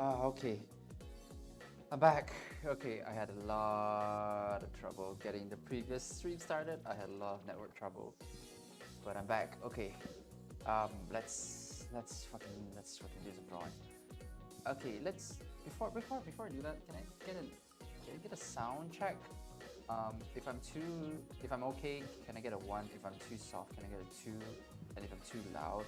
Okay, I'm back. Okay, I had a lot of trouble getting the previous stream started. I had a lot of network trouble, but I'm back. Okay, let's fucking do some drawing. Okay, let's before I do that, can I get a sound check? If I'm okay, can I get a 1? If I'm too soft, can I get a 2? And if I'm too loud,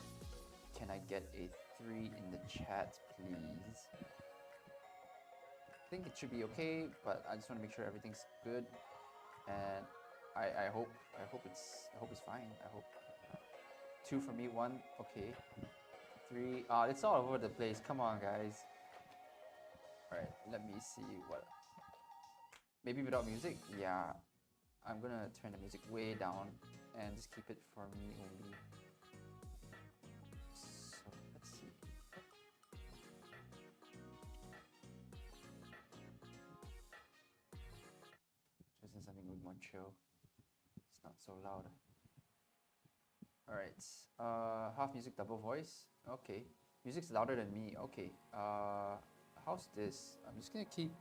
can I get a 3 in the chat, please? I think it should be okay, but I just want to make sure everything's good, and I hope it's fine. I hope 2 for me, 1 okay, 3. It's all over the place. Come on, guys. All right, let me see what. Maybe without music. Yeah, I'm gonna turn the music way down and just keep it for me only. So let's see. Just in something with more chill. It's not so loud. All right. Half music, double voice. Okay. Music's louder than me. Okay. How's this? I'm just gonna keep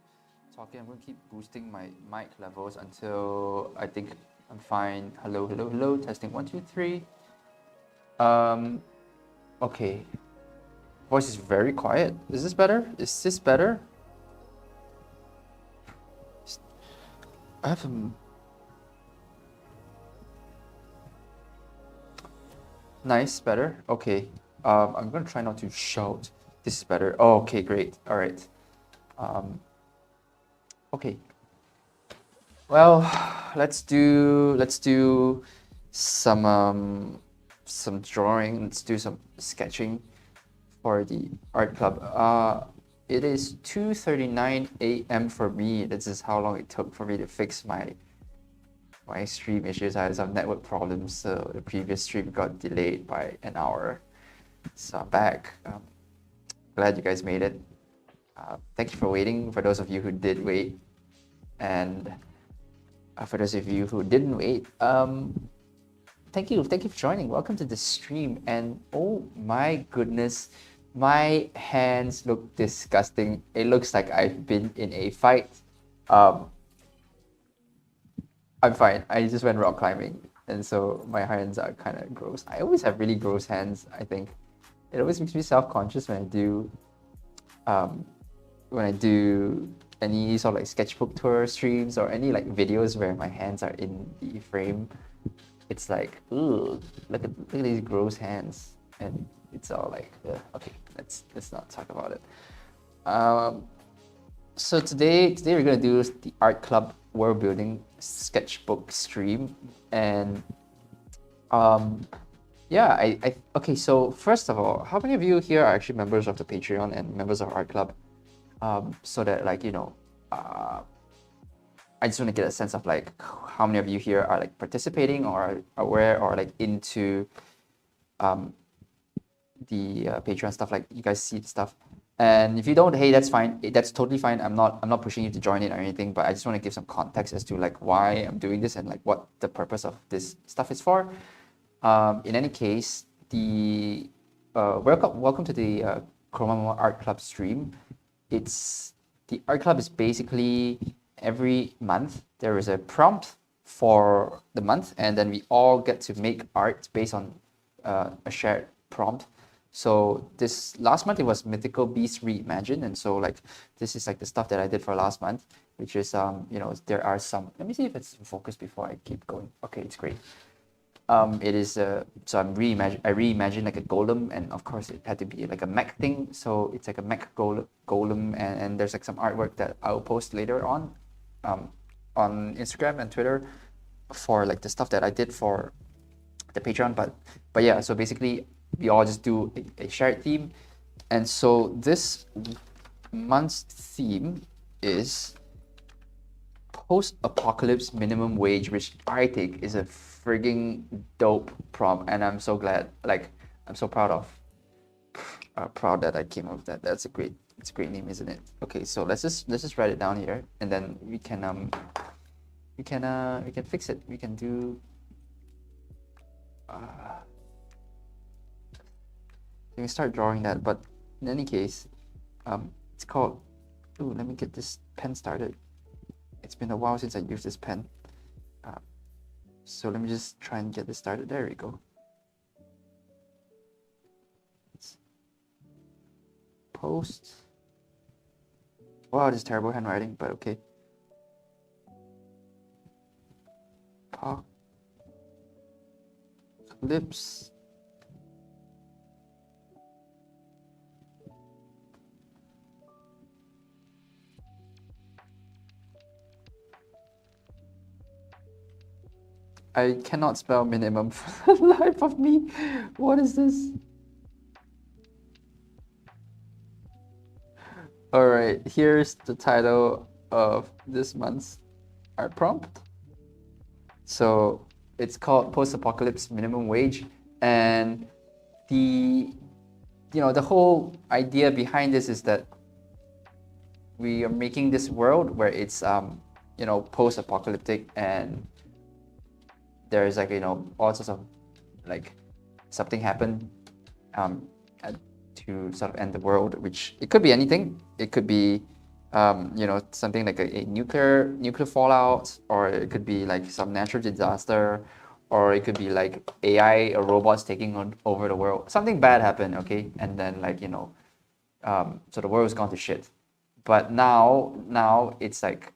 talking. I'm gonna keep boosting my mic levels until I think I'm fine. Hello, hello, hello. Testing 1, 2, 3. Okay. Voice is very quiet. Is this better? Is this better? I have some nice, better. Okay. I'm gonna try not to shout. This is better. Oh, okay, great. All right. Okay. Well, let's do some drawing. Let's do some sketching for the art club. It is 2:39 a.m. for me. This is how long it took for me to fix my stream issues. I had some network problems, so the previous stream got delayed by an hour. So I'm back. Glad you guys made it. Thank you for waiting. For those of you who did wait, and for those of you who didn't wait, thank you for joining. Welcome to the stream. And oh my goodness, my hands look disgusting. It looks like I've been in a fight. I'm fine. I just went rock climbing, and so my hands are kind of gross. I always have really gross hands, I think. It always makes me self-conscious when I do any sort of like sketchbook tour streams or any like videos where my hands are in the frame. It's like, ooh, look at these gross hands, and it's all like, okay, let's not talk about it. So today we're gonna do the art club world building sketchbook stream, and yeah, okay. So first of all, how many of you here are actually members of the Patreon and members of art club? So that like I just want to get a sense of like how many of you here are like participating or are aware or like into the Patreon stuff. Like you guys see the stuff, and if you don't, hey, that's fine. That's totally fine. I'm not pushing you to join it or anything, but I just want to give some context as to like why I'm doing this and like what the purpose of this stuff is for. In any case, the welcome to the Chroma Art Club stream. The art club is basically every month there is a prompt for the month, and then we all get to make art based on a shared prompt. So this last month it was Mythical Beasts Reimagined, and so like this is like the stuff that I did for last month, which is there are some. Let me see if it's focused before I keep going. Okay, it's great. It is so I reimagined like a golem, and of course it had to be like a mech thing. So it's like a mech golem, and there's like some artwork that I'll post later on Instagram and Twitter for like the stuff that I did for the Patreon. But yeah, so basically we all just do a shared theme, and so this month's theme is post-apocalypse minimum wage, which I think is a frigging dope prompt, and I'm so glad. Like I'm so proud that I came up with that. It's a great name, isn't it? Okay, so let's just write it down here, and then we can fix it. We can do. You can start drawing that, but in any case, it's It's called, ooh, let me get this pen started. It's been a while since I used this pen. So let me just try and get this started. There we go. Post. Wow, this is terrible handwriting, but okay. Apocalypse. I cannot spell minimum for the life of me. What is this? All right, here's the title of this month's art prompt. So it's called Post-Apocalypse Minimum Wage, and the whole idea behind this is that we are making this world where it's post-apocalyptic, and there's like all sorts of like something happened to sort of end the world, which it could be anything. It could be something like a nuclear fallout, or it could be like some natural disaster, or it could be like AI or robots taking over the world. Something bad happened, okay, and then so the world's gone to shit. But now it's like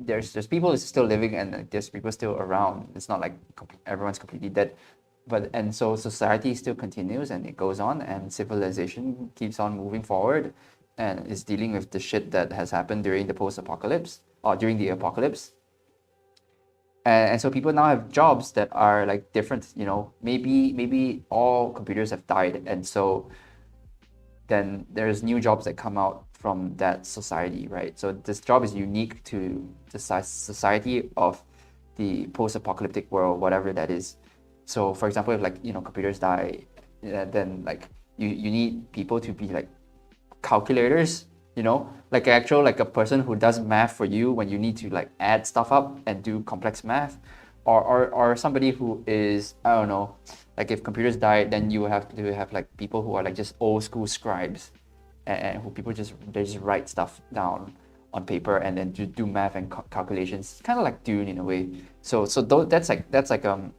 there's people still living, and there's people still around. It's not like everyone's completely dead, and so society still continues and it goes on, and civilization keeps on moving forward, and is dealing with the shit that has happened during the post-apocalypse or during the apocalypse. And so people now have jobs that are like different. Maybe all computers have died, and so then there's new jobs that come out from that society, right? So this job is unique to the society of the post-apocalyptic world, whatever that is. So for example, if computers die, then like you need people to be like calculators, like a person who does math for you when you need to like add stuff up and do complex math, or somebody who is, I don't know, like if computers die, then you have to have like people who are like just old school scribes, and who they just write stuff down on paper and then do math and calculations, kind of like Dune in a way. So that's like an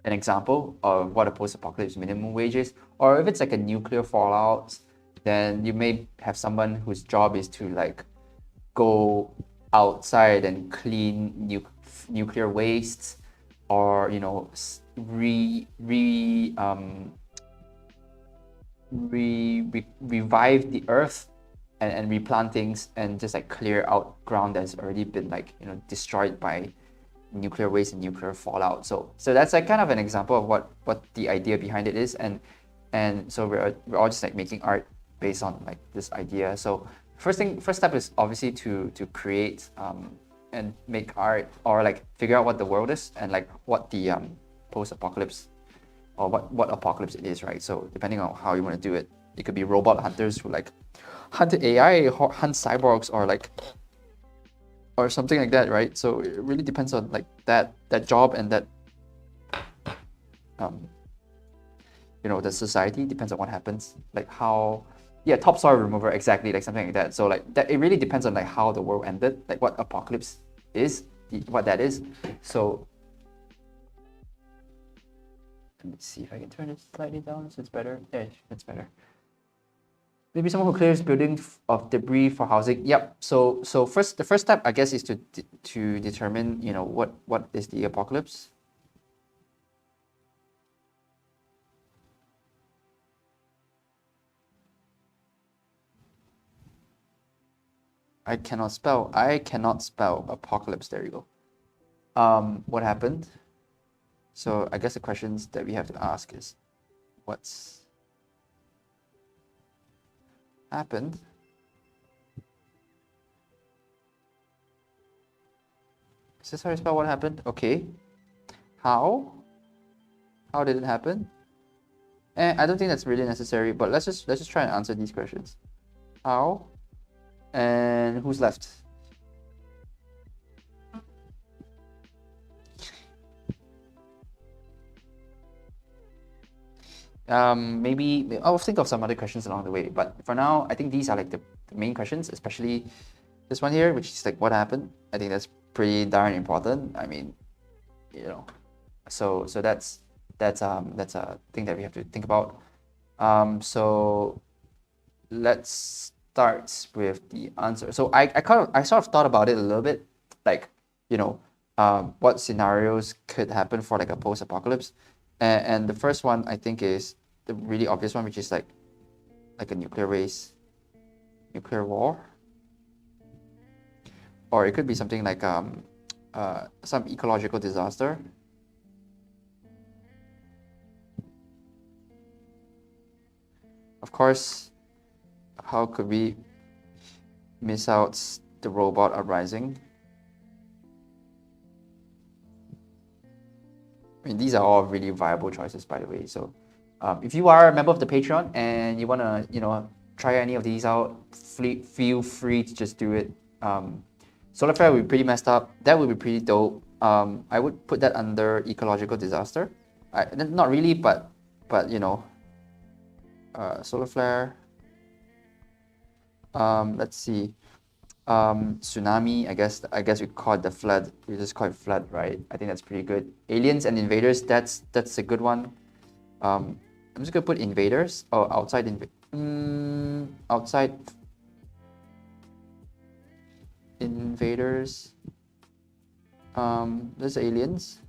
example of what a post-apocalypse minimum wage is. Or if it's like a nuclear fallout, then you may have someone whose job is to like go outside and clean nuclear wastes, or revive the earth and replant things, and just like clear out ground that's already been destroyed by nuclear waste and nuclear fallout. So that's like kind of an example of what the idea behind it is, and so we're all just like making art based on like this idea. So first step is obviously to create and make art, or like figure out what the world is, and like what the post-apocalypse, or what apocalypse it is, right? So depending on how you want to do it, it could be robot hunters who like hunt AI, hunt cyborgs, or something like that, right? So it really depends on like that job, and that the society depends on what happens, like how, topsoil remover, exactly, like something like that. So like that, it really depends on like how the world ended, like what apocalypse is, what that is. So let me see if I can turn it slightly down so it's better. Yeah, it's better. Maybe someone who clears buildings of debris for housing. Yep. So the first step, I guess, is to determine what is the apocalypse. I cannot spell apocalypse. There you go. What happened? So I guess the questions that we have to ask is, what's happened? Is this how you spell what happened? Okay. How did it happen? I don't think that's really necessary, but let's just try and answer these questions. How? And who's left? Maybe I'll think of some other questions along the way. But for now, I think these are like the main questions, especially this one here, which is like what happened. I think that's pretty darn important. I mean, you know, so that's a thing that we have to think about. So let's start with the answer. So I sort of thought about it a little bit, like, you know, what scenarios could happen for like a post-apocalypse, and the first one I think is the really obvious one, which is like a nuclear race, nuclear war, or it could be something like some ecological disaster. Of course, how could we miss out the robot uprising? I mean, these are all really viable choices, by the way. So if you are a member of the Patreon and you want to, you know, try any of these out, feel free to just do it. Solar flare would be pretty messed up. That would be pretty dope. I would put that under ecological disaster. Not really, but you know, solar flare. Let's see. Tsunami, I guess we call it the flood. We just call it flood, right? I think that's pretty good. Aliens and invaders, that's a good one. I'm just gonna put invaders or outside outside invaders. There's aliens.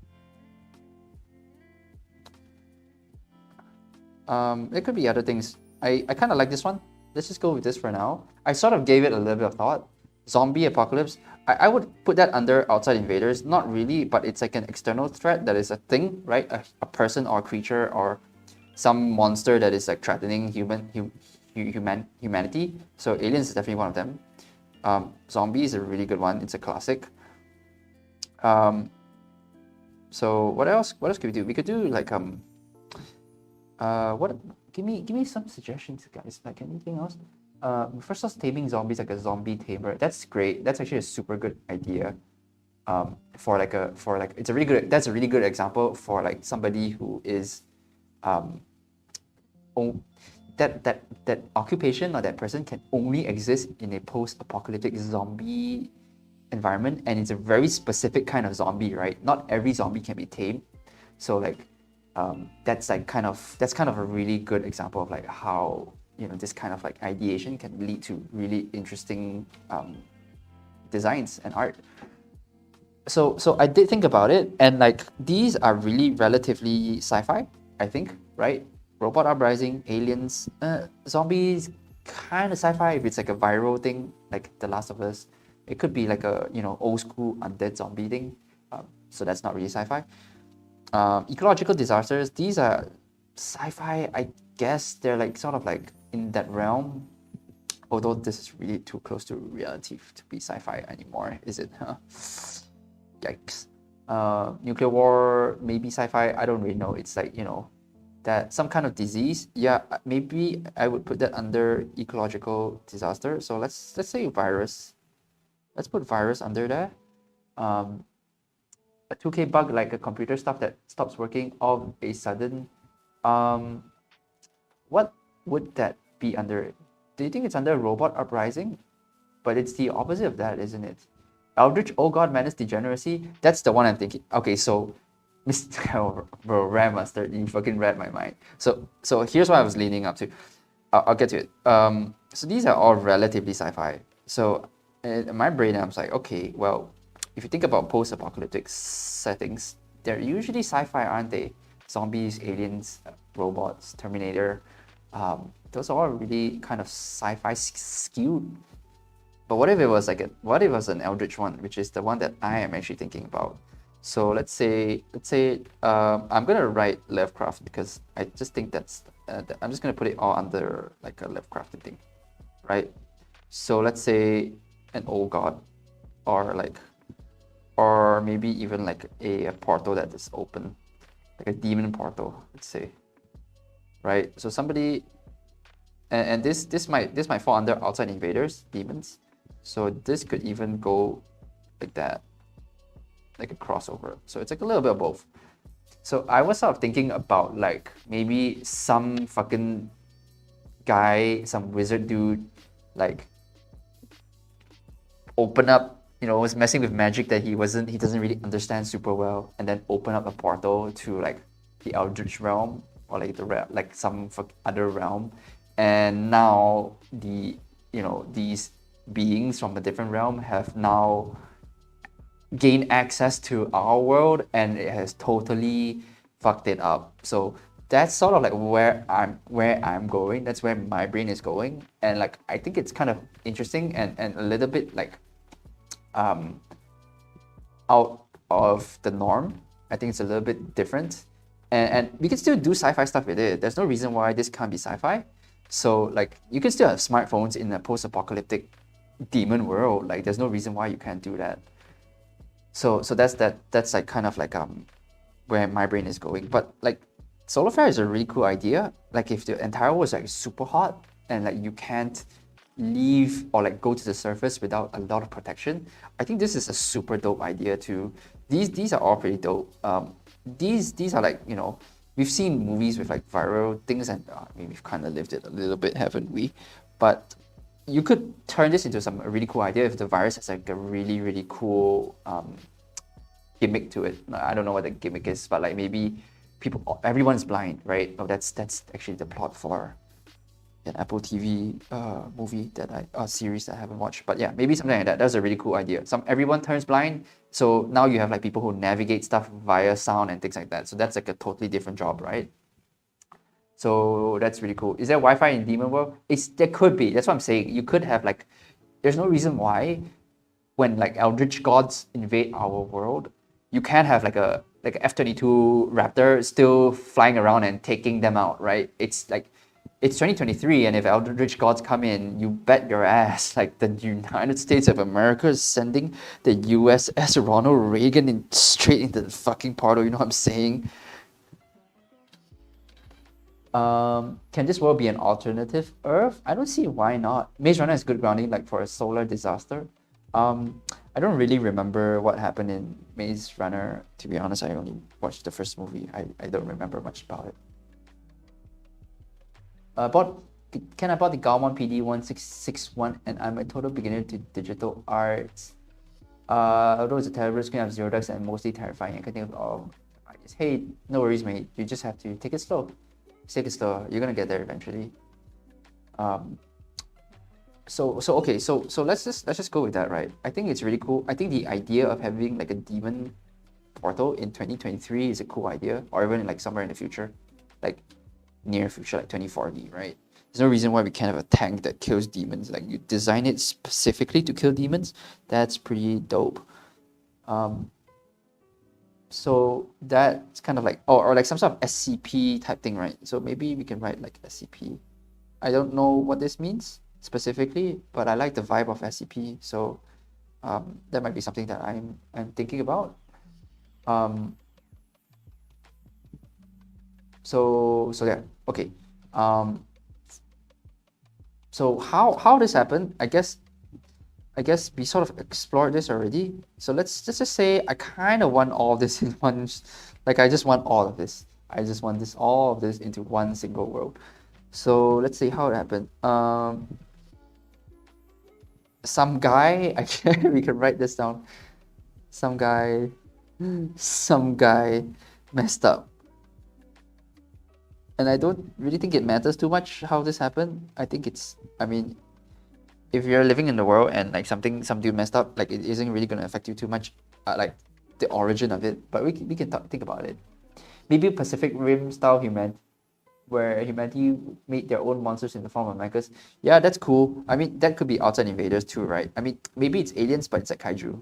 There could be other things. I kind of like this one. Let's just go with this for now. I sort of gave it a little bit of thought. Zombie apocalypse. I would put that under outside invaders. Not really, but it's like an external threat that is a thing, right? A person or creature or some monster that is like threatening humanity. So aliens is definitely one of them. Zombie is a really good one. It's a classic. So what else? What else could we do? We could do like what? Give me some suggestions, guys. Like anything else? First off, taming zombies, like a zombie tamer. That's great. That's actually a super good idea. It's a really good. That's a really good example for like somebody who is, that occupation or that person can only exist in a post-apocalyptic zombie environment, and it's a very specific kind of zombie, right? Not every zombie can be tamed. So like, that's kind of a really good example of like how, you know, this kind of like ideation can lead to really interesting designs and art. So I did think about it, and like these are really relatively sci-fi, I think, right? Robot uprising, aliens, zombies, kind of sci-fi if it's like a viral thing, like The Last of Us. It could be like a, you know, old school undead zombie thing. So that's not really sci-fi. Ecological disasters, these are sci-fi, I guess. They're like sort of like in that realm, although this is really too close to reality to be sci-fi anymore, is it? Yikes. Nuclear war, maybe sci-fi, I don't really know. It's like, you know, that some kind of disease. Yeah, maybe I would put that under ecological disaster. So let's say virus. Let's put virus under there. A 2K bug, like a computer stuff that stops working all of a sudden. What would that be under? Do you think it's under robot uprising? But it's the opposite of that, isn't it? Eldritch, oh god, menace, degeneracy. That's the one I'm thinking. Okay, so Mr. Bro, Ram Mustard, you fucking read my mind. So here's what I was leaning up to. I'll get to it. So these are all relatively sci-fi. So in my brain, I was like, okay, well, if you think about post-apocalyptic settings, they're usually sci-fi, aren't they? Zombies, aliens, robots, Terminator. Those are all really kind of sci-fi skewed. But what if it was an Eldritch one, which is the one that I am actually thinking about? So let's say I'm gonna write Lovecraft because I just think I'm just gonna put it all under like a Lovecraft thing, right? So let's say an old god, or maybe even like a portal that is open, like a demon portal, let's say, right? So somebody, and this might fall under outside invaders, demons. So this could even go like that, like a crossover. So it's like a little bit of both. So I was sort of thinking about like maybe some fucking guy, some wizard dude, like open up, was messing with magic that he doesn't really understand super well, and then open up a portal to like the Eldritch realm or like like some other realm, and now these beings from a different realm have now gained access to our world, and it has totally fucked it up. So that's sort of like where I'm going. That's where my brain is going, and like I think it's kind of interesting and a little bit like out of the norm. I think it's a little bit different, and we can still do sci-fi stuff with it. There's no reason why this can't be sci-fi. So like you can still have smartphones in a post-apocalyptic demon world. Like there's no reason why you can't do that. So that's like kind of like where my brain is going. But like solar flare is a really cool idea. Like if the entire world is like super hot and like you can't leave or like go to the surface without a lot of protection, I think this is a super dope idea too. These are all pretty dope. These are like, we've seen movies with like viral things, and I mean we've kind of lived it a little bit, haven't we? But you could turn this into a really cool idea if the virus has like a really, really cool gimmick to it. I don't know what the gimmick is, but like maybe everyone's blind, right? Oh, that's actually the plot for an Apple TV movie series that I haven't watched. But yeah, maybe something like that. That's a really cool idea. Everyone turns blind, so now you have like people who navigate stuff via sound and things like that. So that's like a totally different job, right? So that's really cool. Is there Wi-Fi in Demon World? There could be. That's what I'm saying. You could have like, there's no reason why when like Eldritch gods invade our world, you can't have like a F-22 Raptor still flying around and taking them out, right? It's like, it's 2023, and if Eldritch gods come in, you bet your ass like the United States of America is sending the USS Ronald Reagan straight into the fucking portal. You know what I'm saying? Can this world be an alternative Earth? I don't see why not. Maze Runner is good grounding like for a solar disaster. I don't really remember what happened in Maze Runner. To be honest, I only watched the first movie. I don't remember much about it. Can I bought the Gaomon PD1661, and I'm a total beginner to digital arts. Although it's a terrible screen of zero ducks and mostly terrifying, I can think of all. Hey, no worries, mate. You just have to take it slow. Take it slow. You're gonna get there eventually. So let's just go with that, right? I think it's really cool. I think the idea of having like a demon portal in 2023 is a cool idea, or even like somewhere in the future, like near future, like 2040, right? There's no reason why we can't have a tank that kills demons. Like you design it specifically to kill demons. That's pretty dope. So that's kind of like, or like some sort of SCP type thing, right? So maybe we can write like SCP. I don't know what this means specifically, but I like the vibe of SCP. So that might be something that I'm thinking about. So yeah, okay. So how this happened? I guess we sort of explored this already. So let's just say I kind of want all of this in one, like I just want all of this. I just want all of this into one single world. So let's see how it happened. Some guy, actually, we can write this down. Some guy messed up. And I don't really think it matters too much how this happened. I think I mean, if you're living in the world and like some dude messed up, like it isn't really going to affect you too much, like the origin of it. But we can think about it. Maybe Pacific Rim style humanity, where humanity made their own monsters in the form of mechas. Yeah, that's cool. I mean, that could be outside invaders too, right? I mean, maybe it's aliens, but it's like kaiju.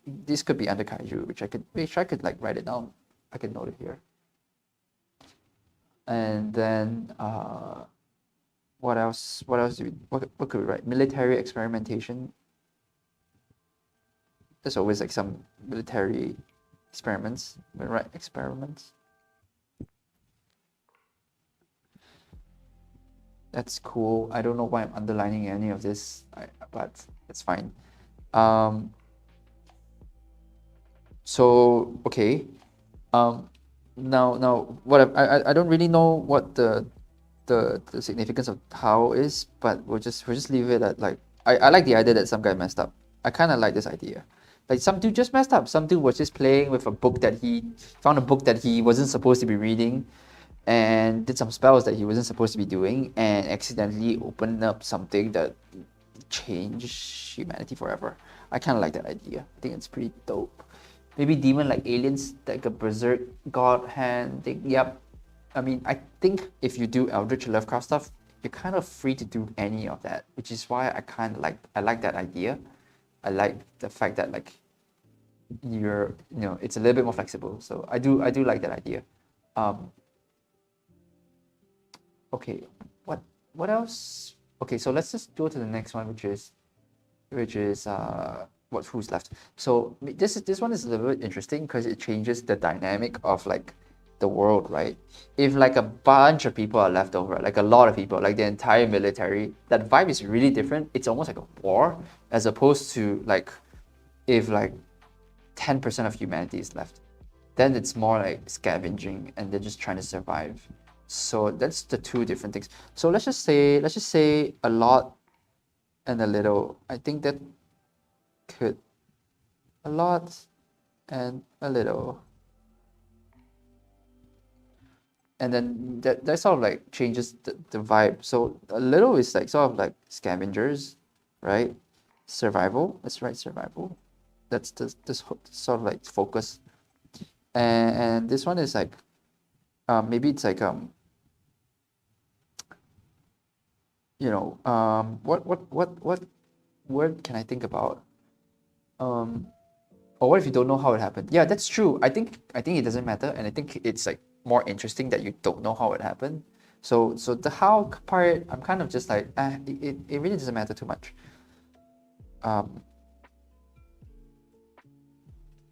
This could be under kaiju, which I could like write it down. I can note it here. And then what else what could we write? Military experimentation. There's always like some military experiments. We write experiments. That's cool. I don't know why I'm underlining any of this, but it's fine. So okay, now what I don't really know what the significance of how is, but we'll just leave it at like I like the idea that some guy messed up. I kind of like this idea. Like some dude just messed up. Some dude was just playing with a book that he found a book that he wasn't supposed to be reading, and did some spells that he wasn't supposed to be doing, and accidentally opened up something that changed humanity forever. I kind of like that idea. I think it's pretty dope. Maybe demon like aliens, like a berserk god hand thing. Yep. I mean, I think if you do Eldritch Lovecraft stuff, you're kind of free to do any of that, which is why I like that idea. I like the fact that like it's a little bit more flexible. So I do like that idea. Okay, what else? Okay, so let's just go to the next one, which is who's left. So this one is a little bit interesting because it changes the dynamic of like the world, right? If like a bunch of people are left over, like a lot of people, like the entire military, that vibe is really different. It's almost like a war, as opposed to like if like 10% of humanity is left, then it's more like scavenging and they're just trying to survive. So that's the two different things. So let's just say a lot and a little. I think that could a lot and a little. And then that sort of like changes the vibe. So a little is like sort of like scavengers, right? Survival. Let's write survival. That's this sort of like focus. And this one is like maybe it's like what word can I think about? Or what if you don't know how it happened? Yeah, that's true. I think it doesn't matter, and I think it's like more interesting that you don't know how it happened. So the how part, I'm kind of just like it really doesn't matter too much.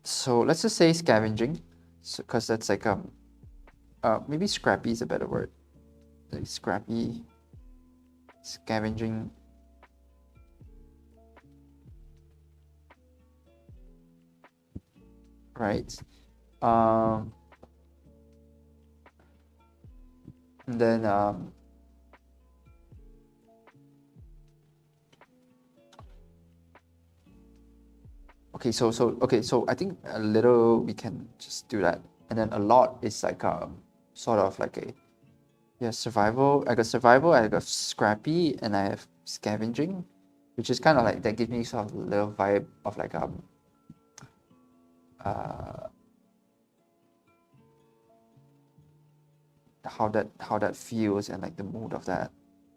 So let's just say scavenging, because that's like maybe scrappy is a better word. Like scrappy, scavenging. Right. And then okay, so I think a little we can just do that, and then a lot is like sort of like a survival. I got survival, I got scrappy, and I have scavenging, which is kind of like that gives me sort of a little vibe of like how that feels and like the mood of that.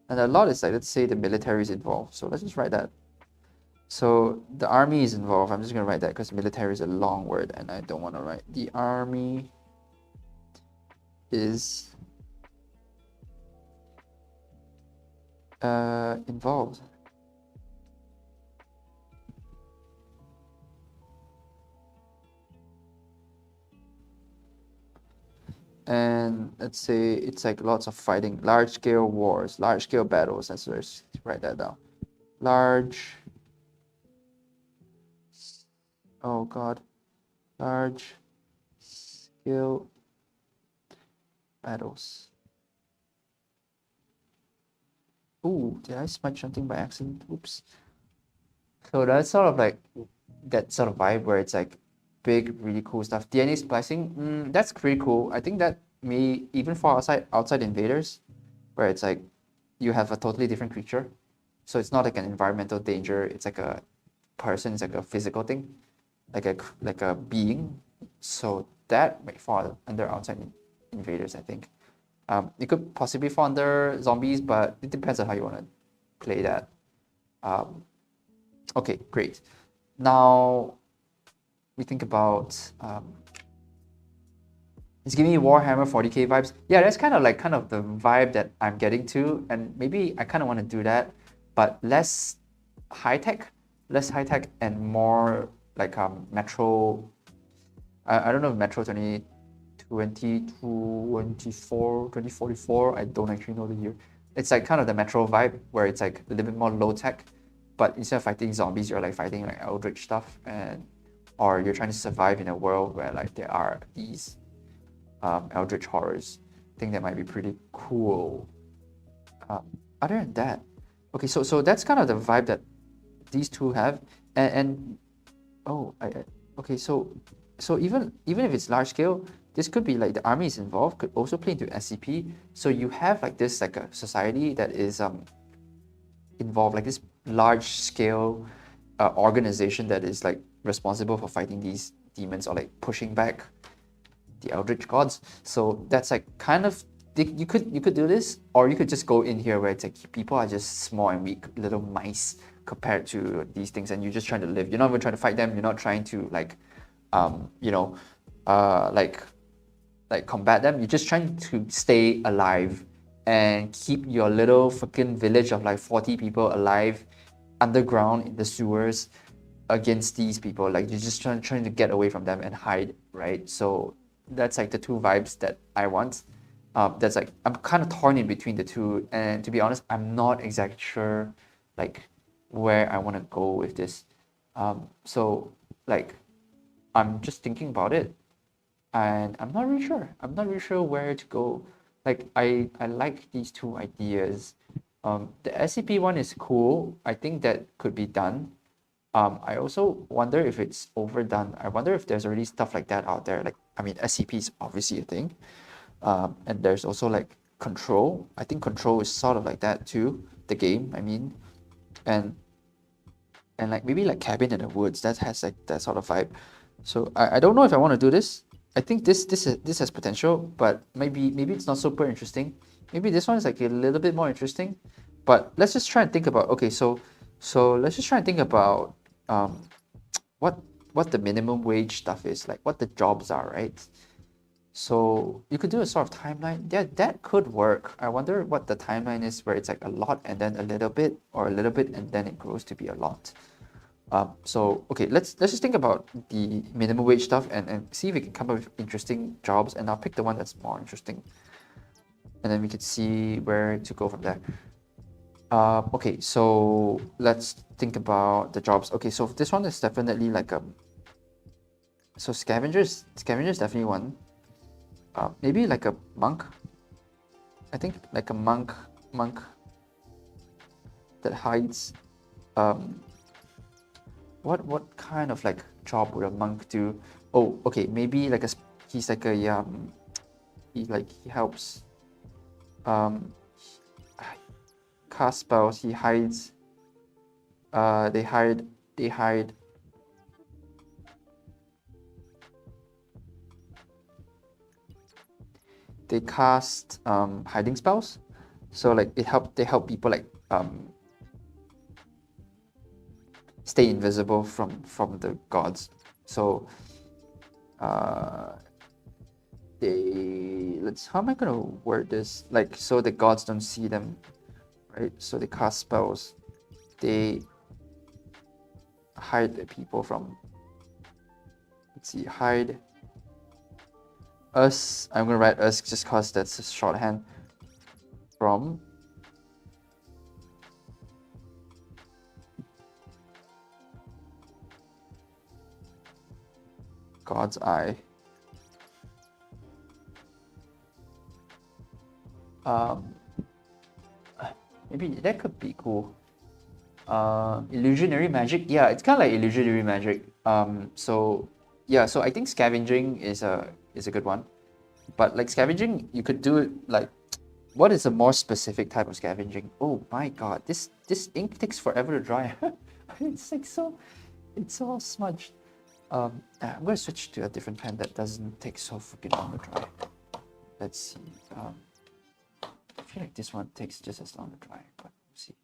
And a lot is like, let's say the military is involved, so let's just write that. So the army is involved. I'm just gonna write that because military is a long word and I don't want to write. The army is involved. And let's say it's like lots of fighting, large scale wars, large scale battles. Let's just write that down. Large, oh god, large scale battles. Ooh, did I smudge something by accident? Oops. So that's sort of like that sort of vibe where it's like big, really cool stuff. DNA splicing, that's pretty cool. I think that may even for outside invaders, where it's like you have a totally different creature. So it's not like an environmental danger. It's like a person. It's like a physical thing, like a being. So that might fall under outside invaders, I think. It could possibly fall under zombies, but it depends on how you want to play that. Okay, great. Now we think about it's giving me Warhammer 40k vibes. Yeah, that's kind of the vibe that I'm getting to, and maybe I kind of want to do that, but less high tech and more like Metro. I don't know if Metro 2044. I don't actually know the year. It's like kind of the Metro vibe where it's like a little bit more low tech, but instead of fighting zombies, you're like fighting like Eldritch stuff, and or you're trying to survive in a world where like there are these Eldritch horrors. I think that might be pretty cool. Other than that, okay, so that's kind of the vibe that these two have, and oh, okay, so even if it's large scale, this could be like the army is involved, could also play into SCP. So you have like this like a society that is involved, like this large scale organization that is like responsible for fighting these demons or like pushing back the Eldritch gods. So that's like kind of you could do this, or you could just go in here where it's like people are just small and weak little mice compared to these things, and you're just trying to live. You're not even trying to fight them. You're not trying to like like combat them. You're just trying to stay alive and keep your little freaking village of like 40 people alive underground in the sewers against these people. Like you're just trying to get away from them and hide, right? So that's like the two vibes that I want. That's like I'm kind of torn in between the two, and to be honest, I'm not exactly sure like where I want to go with this. So like I'm just thinking about it, and I'm not really sure. I'm not really sure where to go. Like I like these two ideas. The SCP one is cool. I think that could be done. I also wonder if it's overdone. I wonder if there's already stuff like that out there. Like, I mean, SCP is obviously a thing. And there's also like Control. I think Control is sort of like that too. The game, I mean. And like maybe like Cabin in the Woods, that has like that sort of vibe. So I don't know if I want to do this. I think this has potential, but maybe it's not super interesting. Maybe this one is like a little bit more interesting. But let's just try and think about, okay, so let's just try and think about what the minimum wage stuff is, like what the jobs are, right? So you could do a sort of timeline. Yeah, that could work. I wonder what the timeline is, where it's like a lot and then a little bit, or a little bit and then it grows to be a lot. So okay, let's just think about the minimum wage stuff and see if we can come up with interesting jobs, and I'll pick the one that's more interesting, and then we could see where to go from there. Okay, so let's think about the jobs. Okay, so this one is definitely like so scavengers definitely one. Maybe like a monk. I think like a monk that hides. What kind of like job would a monk do? Oh, okay, maybe like he's like a he helps cast spells. He hides. They hide. They cast hiding spells. So like they help people like stay invisible from the gods. So how am I gonna word this? Like, so the gods don't see them, right? So they cast spells. They hide the people from, let's see, hide us. I'm gonna write us just cause that's a shorthand from God's eye. Maybe that could be cool. Illusionary magic. Yeah, it's kind of like illusionary magic. So yeah, so I think scavenging is a good one. But like scavenging, you could do it like, what is a more specific type of scavenging? Oh my god, this ink takes forever to dry. It's like it's all smudged. I'm gonna switch to a different pen that doesn't take so freaking long to dry. Let's see. I feel like this one takes just as long to dry, but we'll see.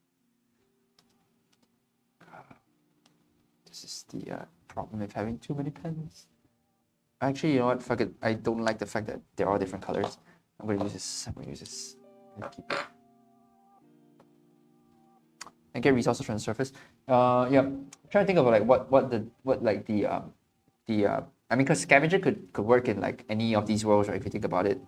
This is the problem with having too many pens. Actually, you know what? Fuck it. I don't like the fact that they're all different colors. I'm gonna use this. I'm gonna keep it. And get resources from the surface. Yeah. I'm trying to think of like I mean, because scavenger could work in like any of these worlds, right? If you think about it,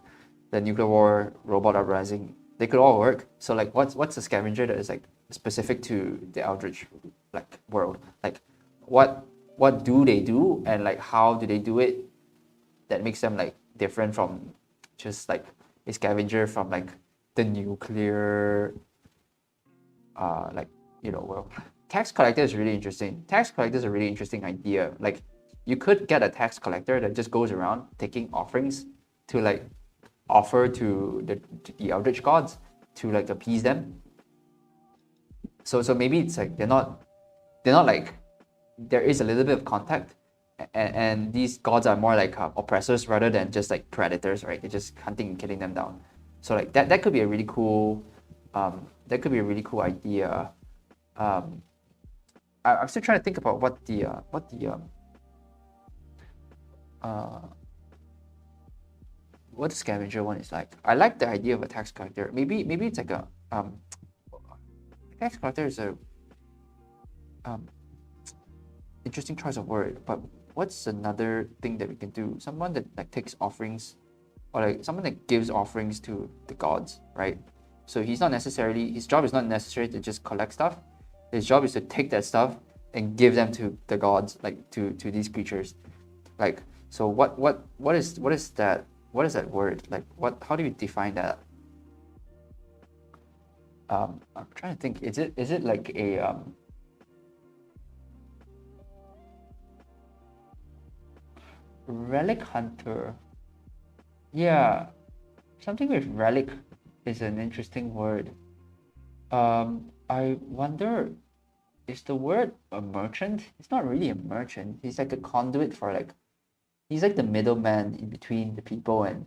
the nuclear war, robot uprising, they could all work. So like, what's a scavenger that is like specific to the Eldritch like world? Like, what what do they do and like how do they do it that makes them like different from just like a scavenger from like the nuclear like, you know, well, tax collector is really interesting. Tax collector is a really interesting idea. Like, you could get a tax collector that just goes around taking offerings to like offer to the Eldritch gods to like appease them. So maybe it's like they're not like, there is a little bit of contact, and these gods are more like oppressors rather than just like predators, right? They're just hunting and killing them down. So like that could be a really cool idea. I'm still trying to think about what the scavenger one is like. I like the idea of a tax collector. Maybe it's like a tax collector is a interesting choice of word, but what's another thing that we can do? Someone that like takes offerings, or like someone that gives offerings to the gods, right? So he's not necessarily, his job is not necessarily to just collect stuff. His job is to take that stuff and give them to the gods, like to these creatures. Like, so what is that? What is that word? Like, how do you define that? I'm trying to think. Is it like a relic hunter? Yeah, something with relic is an interesting word. I wonder, is the word a merchant? It's not really a merchant. He's like a conduit for like, he's like the middleman in between the people and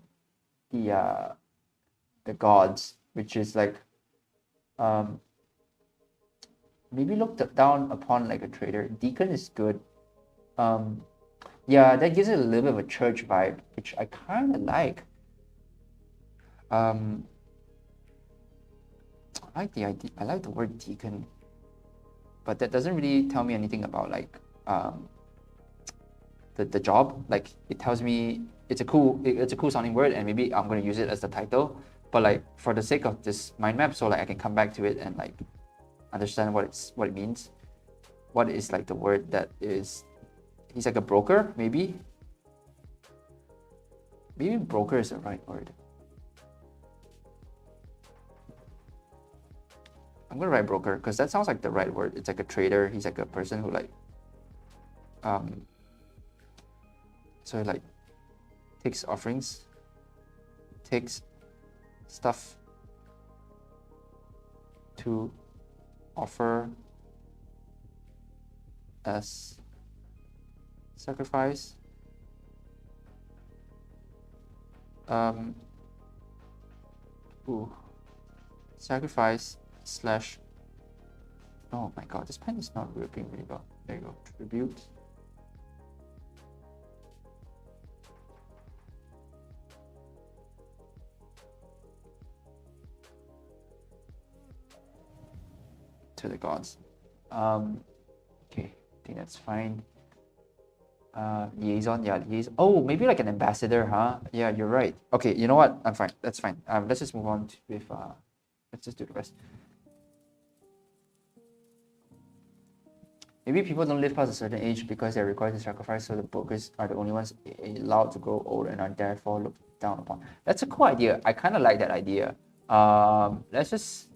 the gods, which is like maybe looked down upon like a trader. Deacon is good. Yeah, that gives it a little bit of a church vibe, which I kind of like. I like the idea. I like the word deacon, but that doesn't really tell me anything about like the job. Like, it tells me it's a cool sounding word, and maybe I'm going to use it as the title. But like, for the sake of this mind map, so like I can come back to it and like understand what it means. What is like the word that is? He's like a broker, maybe. Maybe broker is the right word. I'm gonna write broker because that sounds like the right word. It's like a trader. He's like a person who like so like takes offerings, takes stuff to offer as sacrifice. Sacrifice slash, oh my god, this pen is not working really well. There you go. Tribute to the gods. Okay, I think that's fine. Liaison, yeah, liaison. Oh, maybe like an ambassador, huh? Yeah, you're right. Okay, you know what? I'm fine. That's fine. Let's just move on with let's just do the rest. Maybe people don't live past a certain age because they're required to sacrifice, so the brokers are the only ones allowed to grow old and are therefore looked down upon. That's a cool idea. I kind of like that idea. Let's just.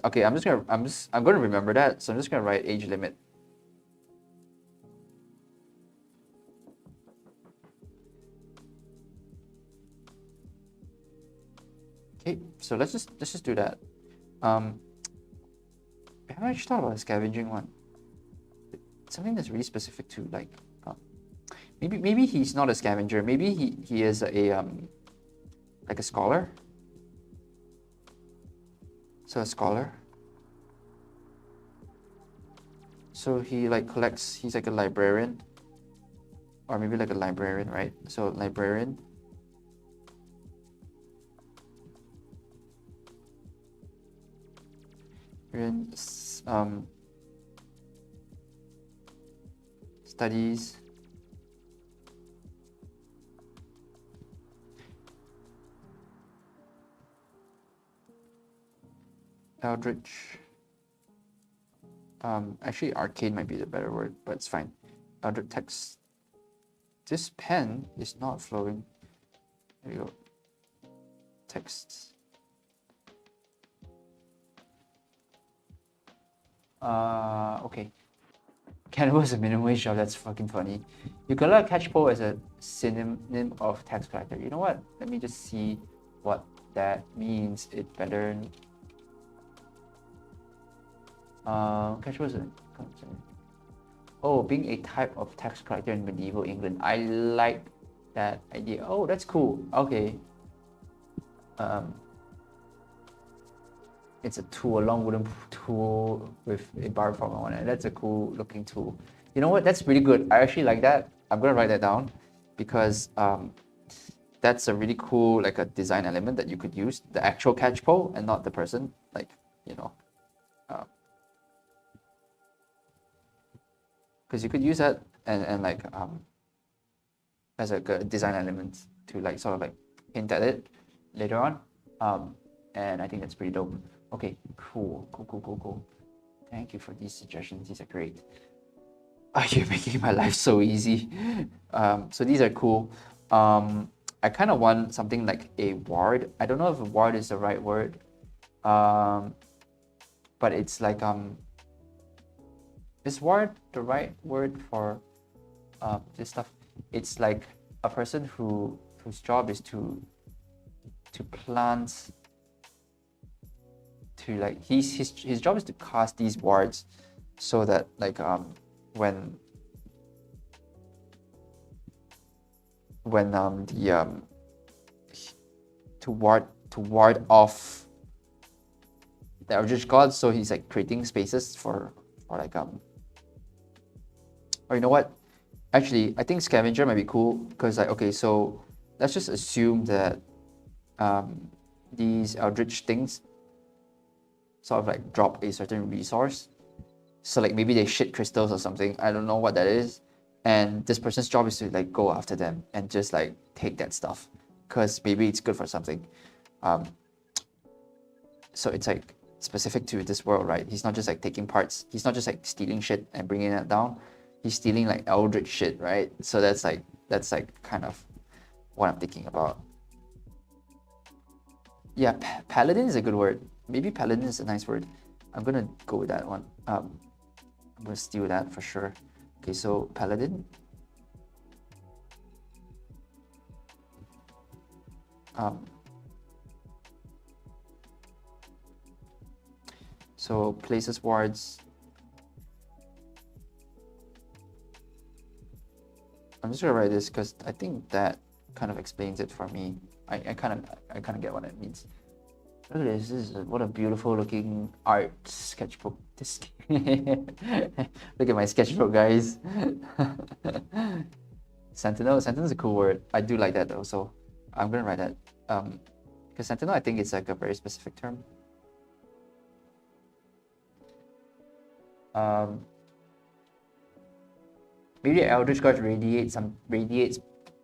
Okay, I'm gonna remember that. So I'm just gonna write age limit. Okay, so let's just do that. I haven't actually thought about a scavenging one. Something that's really specific to like, maybe he's not a scavenger. Maybe he is a like a scholar. So a scholar. So he like collects. He's like a librarian, or maybe like a librarian, right? So librarian. Studies Eldritch. Actually, arcane might be the better word, but it's fine. other text. This pen is not flowing. There we go. Text. Okay. Canva is a minimum wage job. That's fucking funny. You could learn Catchpole as a synonym of tax collector. You know what? Let me just see what that means. It better. Catchpole is a. Oh, being a type of tax collector in medieval England. I like that idea. Oh, that's cool. Okay. It's a tool, a long wooden tool with a bar form on it. That's a cool looking tool. You know what? That's really good. I actually like that. I'm gonna write that down because that's a really cool like a design element that you could use the actual catchpole and not the person. Like because you could use that and like as like a design element to like sort of like hint at it later on. And I think that's pretty dope. Okay, cool. Thank you for these suggestions. These are great. You're making my life so easy. So these are cool. I kind of want something like a ward. I don't know if a ward is the right word. But it's like is ward the right word for this stuff? It's like a person whose job is to plant. To like his job is to cast these wards so that like when the to ward off the Eldritch gods, so he's like creating spaces for like or you know what, actually I think scavenger might be cool because like okay, so let's just assume that these Eldritch things sort of like drop a certain resource. So like maybe they shit crystals or something. I don't know what that is. And this person's job is to like go after them and just like take that stuff because maybe it's good for something. So it's like specific to this world, right? He's not just like taking parts. He's not just like stealing shit and bringing it down. He's stealing like Eldritch shit, right? So that's like kind of what I'm thinking about. Yeah, paladin is a good word. Maybe paladin is a nice word. I'm gonna go with that one. I'm gonna steal that for sure. Okay, so paladin. So places wards. I'm just gonna write this because I think that kind of explains it for me. I kind of get what it means. Look at this. What a beautiful looking art sketchbook. This look at my sketchbook, guys. Sentinel. Sentinel is a cool word. I do like that though, so I'm gonna write that. Because Sentinel, I think it's like a very specific term. Maybe Eldritch God radiates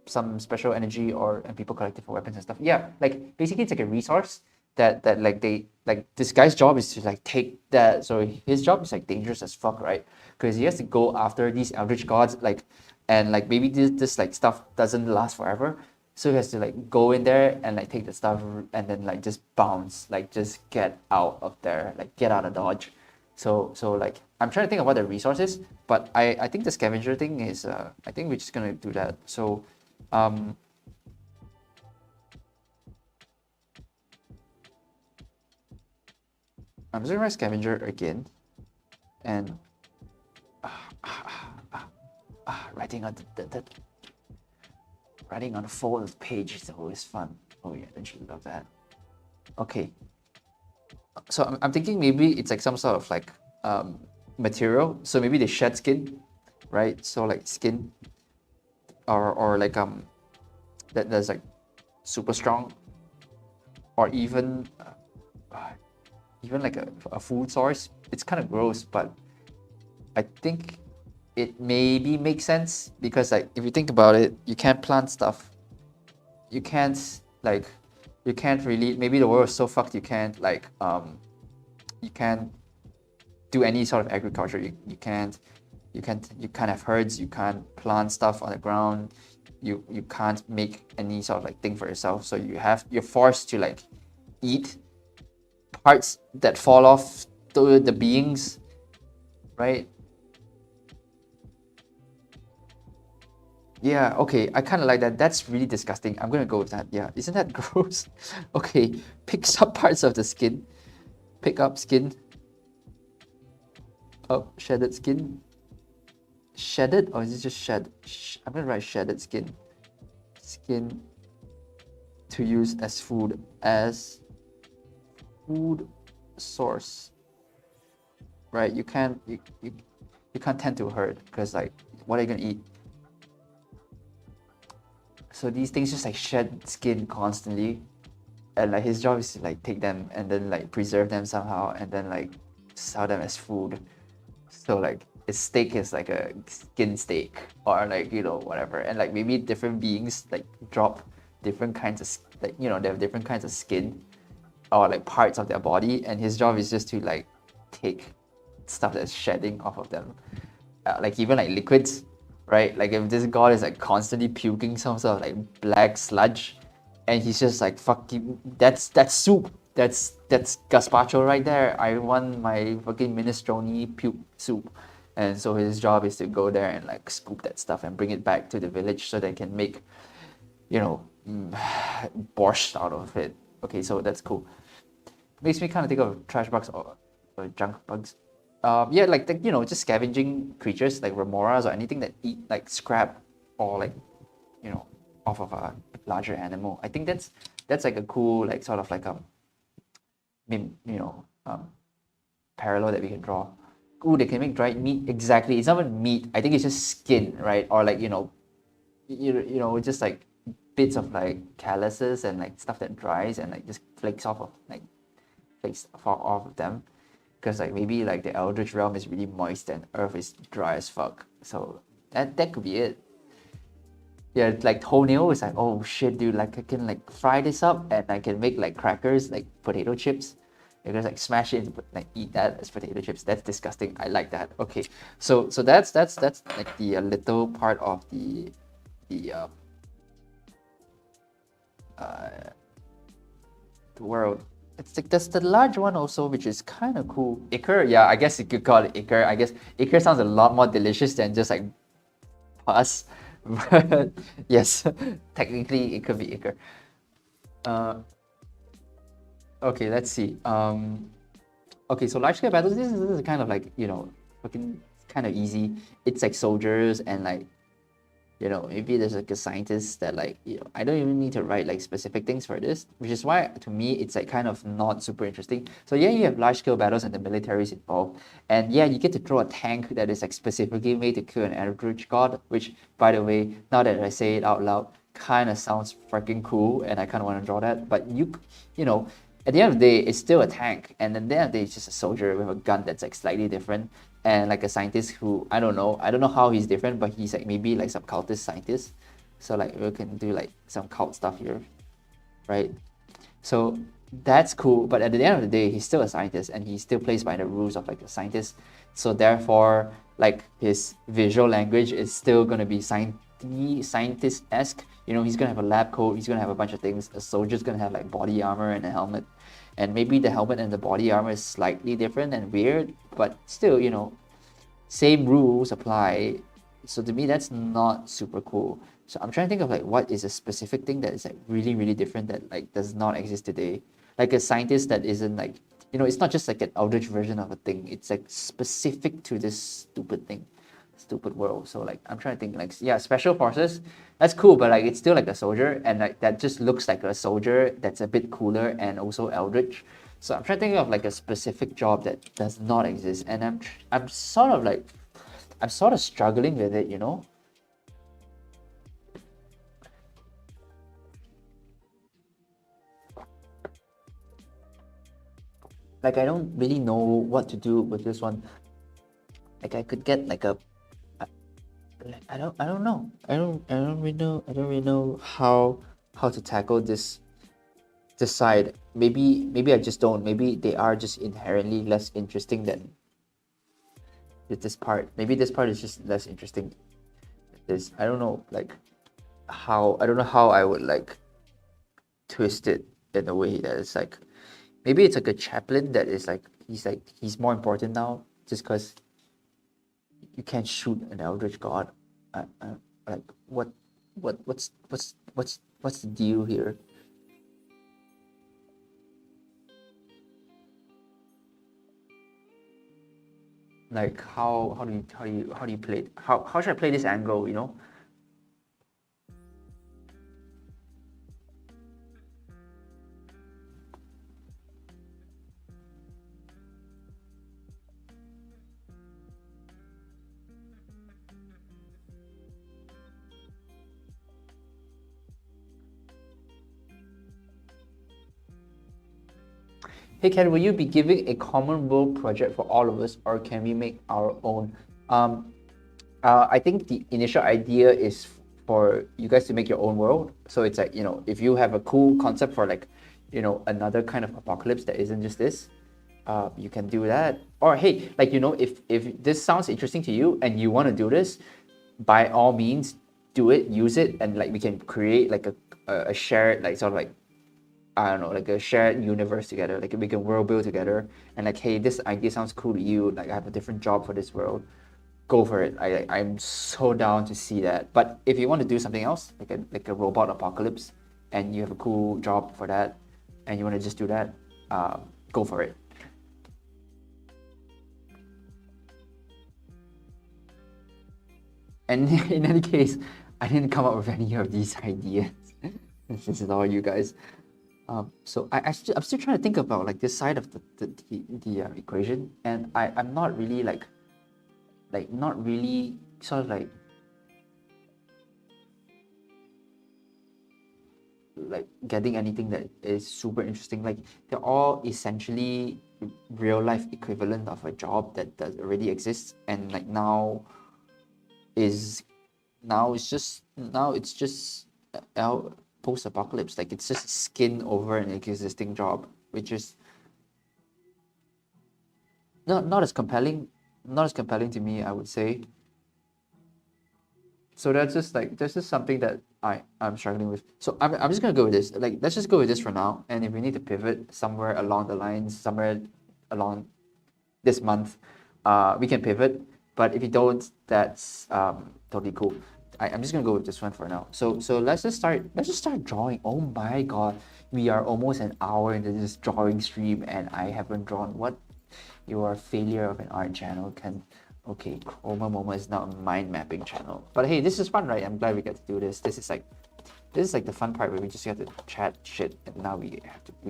some special energy and people collect it for weapons and stuff. Yeah, like basically it's like a resource that like they like this guy's job is to like take that. So his job is like dangerous as fuck, right? Because he has to go after these Eldritch gods, like, and like maybe this like stuff doesn't last forever. So he has to like go in there and like take the stuff and then like just bounce, like just get out of there, like get out of Dodge. So like I'm trying to think of what the resource is, but I think the scavenger thing is I think we're just gonna do that. So I'm just gonna write scavenger again, and writing on writing on a folded page is always fun. Oh yeah, don't you love that? Okay. So I'm thinking maybe it's like some sort of like material. So maybe they shed skin, right? So like skin, or like that's like super strong, or even like a food source. It's kind of gross, but I think it maybe makes sense because like if you think about it, you can't plant stuff. You can't really, maybe the world is so fucked you can't like you can't do any sort of agriculture. You can't You can't have herds, you can't plant stuff on the ground, you can't make any sort of like thing for yourself. So you're forced to like eat parts that fall off to the beings, right? Yeah, okay, I kind of like that. That's really disgusting. I'm gonna go with that. Yeah, isn't that gross? Okay, picks up parts of the skin. Pick up skin. Oh, shedded skin. Shedded, or is it just shed? I'm gonna write shedded skin. Skin to use as food, source. Right? You can't tend to hurt because like, what are you gonna eat? So these things just like shed skin constantly, and like his job is to like take them and then like preserve them somehow and then like sell them as food. So like his steak is like a skin steak, or like, you know, whatever. And like maybe different beings like drop different kinds of, like, you know, they have different kinds of skin or like parts of their body, and his job is just to like take stuff that's shedding off of them, like even like liquids, right? Like if this god is like constantly puking some sort of like black sludge, and he's just like, fucking, that's soup, that's gazpacho right there. I want my fucking minestrone puke soup. And so his job is to go there and like scoop that stuff and bring it back to the village so they can make, you know, borscht out of it. Okay, so that's cool. Makes me kind of think of trash bugs or junk bugs. Yeah, like the, you know, just scavenging creatures like remoras or anything that eat like scrap or like, you know, off of a larger animal. I think that's like a cool like sort of like parallel that we can draw. Ooh, they can make dried meat. Exactly, it's not even meat. I think it's just skin, right? Or like, you know, just like bits of like calluses and like stuff that dries and like just flakes off of them, because like maybe like the Eldritch realm is really moist and Earth is dry as fuck. So that could be it. Yeah, like toenail is like, oh shit, dude, like I can like fry this up and I can make like crackers, like potato chips. You can like smash it and like eat that as potato chips. That's disgusting. I like that. Okay, so that's like the little part of the world. It's like that's the large one also, which is kind of cool. Ichor, yeah, I guess you could call it Ichor. I guess Ichor sounds a lot more delicious than just like pus. But yes, technically it could be Ichor. Okay, let's see. Okay, so large scale battles. This is kind of like, you know, fucking kind of easy. It's like soldiers and like, you know, maybe there's like a scientist that like, you know, I don't even need to write like specific things for this, which is why to me it's like kind of not super interesting. So yeah, you have large scale battles and the military is involved, and yeah, you get to throw a tank that is like specifically made to kill an Eldritch god, which by the way, now that I say it out loud, kind of sounds freaking cool, and I kind of want to draw that. But you know, at the end of the day, it's still a tank, and then at the end of the day, it's just a soldier with a gun that's like slightly different, and like a scientist who I don't know how he's different, but he's like maybe like some cultist scientist. So like we can do like some cult stuff here, right? So that's cool, but at the end of the day, he's still a scientist and he still plays by the rules of like a scientist. So therefore, like his visual language is still gonna be scientist-esque. You know, he's gonna have a lab coat, he's gonna have a bunch of things. A soldier's gonna have like body armor and a helmet. And maybe the helmet and the body armor is slightly different and weird, but still, you know, same rules apply. So to me, that's not super cool. So I'm trying to think of like what is a specific thing that is like really, really different that like does not exist today. Like a scientist that isn't like, you know, it's not just like an Eldritch version of a thing. It's like specific to this stupid thing, stupid world. So like I'm trying to think like, yeah, special forces, that's cool, but like it's still like a soldier, and like that just looks like a soldier that's a bit cooler and also Eldritch. So I'm trying to think of like a specific job that does not exist, and I'm sort of struggling with it, you know. Like I don't really know what to do with this one. Like I could get like a I don't know. I don't really know how to tackle this side. Maybe I just don't. Maybe they are just inherently less interesting than with this part. Maybe this part is just less interesting. This, I don't know, like I don't know how I would like twist it in a way that it's like, maybe it's like a chaplain that is like he's more important now just because you can't shoot an Eldritch god. Like what's the deal here? Like how do you play it? How should I play this angle, you know? Hey Ken, will you be giving a common world project for all of us, or can we make our own? I think the initial idea is for you guys to make your own world. So it's like, you know, if you have a cool concept for like, you know, another kind of apocalypse that isn't just this, you can do that. Or hey, like, you know, if this sounds interesting to you and you want to do this, by all means, do it, use it, and like we can create like a shared, like sort of like, I don't know, like a shared universe together. Like we can world build together, and like, hey, this idea sounds cool to you. Like I have a different job for this world. Go for it. I'm so down to see that. But if you want to do something else, like a robot apocalypse, and you have a cool job for that, and you want to just do that, go for it. And in any case, I didn't come up with any of these ideas. This is all you guys. So I'm still trying to think about like this side of the equation, and I'm not really like not really sort of like getting anything that is super interesting. Like they're all essentially real life equivalent of a job that does already exists, and like now it's just post-apocalypse. Like it's just skin over an existing job, which is not as compelling to me, I would say. So that's just something that I'm struggling with. So I'm just gonna go with this. Like let's just go with this for now. And if we need to pivot somewhere along the lines, somewhere along this month, we can pivot. But if you don't, that's totally cool. I'm just gonna go with this one for now. So let's just start drawing. Oh my god, we are almost an hour into this drawing stream and I haven't drawn. What? You are a failure of an art channel. Can okay, Chroma Momo is not a mind mapping channel. But hey, this is fun, right? I'm glad we get to do this. This is like the fun part where we just have to chat shit, and now we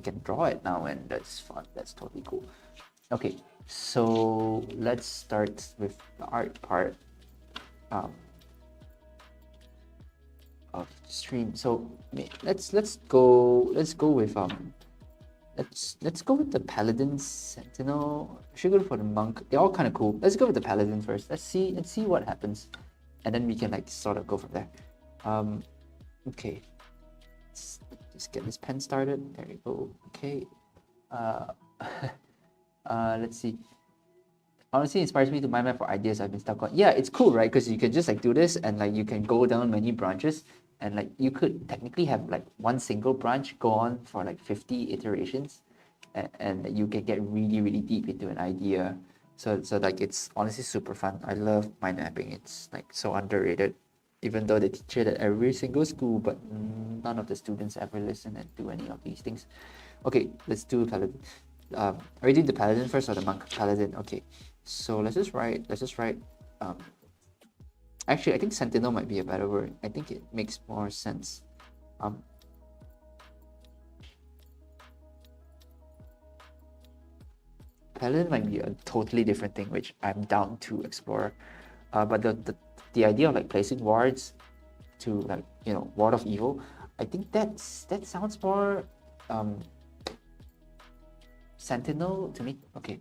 can draw it now, and that's fun. That's totally cool. Okay, so let's start with the art part of the stream. So let's go with the Paladin Sentinel. Should go for the Monk. They're all kind of cool. Let's go with the Paladin first. Let's see what happens, and then we can like sort of go from there. Okay. Let's just get this pen started. There you go. Okay. Let's see. Honestly, it inspires me to mind map for ideas I've been stuck on. Yeah, it's cool, right? Because you can just like do this, and like you can go down many branches, and like you could technically have like one single branch go on for like 50 iterations, and you can get really, really deep into an idea. So like it's honestly super fun. I love mind mapping. It's like so underrated, even though they teach it at every single school, but none of the students ever listen and do any of these things. Okay, let's do Paladin. Are we doing the Paladin first or the Monk? Paladin. Okay. So let's just write actually I think Sentinel might be a better word. I think it makes more sense. Paladin might be a totally different thing, which I'm down to explore. But the idea of like placing wards to like, you know, ward of evil, I think that sounds more Sentinel to me. Okay.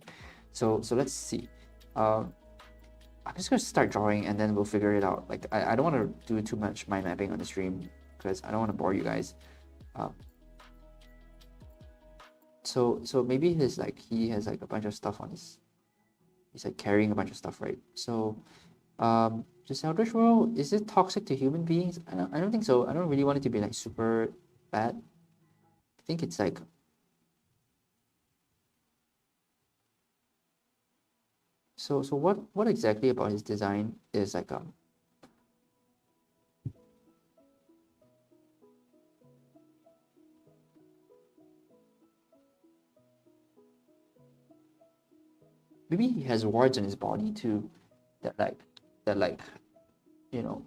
So let's see. I'm just gonna start drawing and then we'll figure it out. Like I don't want to do too much mind mapping on the stream because I don't want to bore you guys. So maybe he has like a bunch of stuff on his he's like carrying a bunch of stuff, right? So this Eldritch world, is it toxic to human beings? I don't think so. I don't really want it to be like super bad. I think it's like so what exactly about his design is like maybe he has wards on his body too that like you know,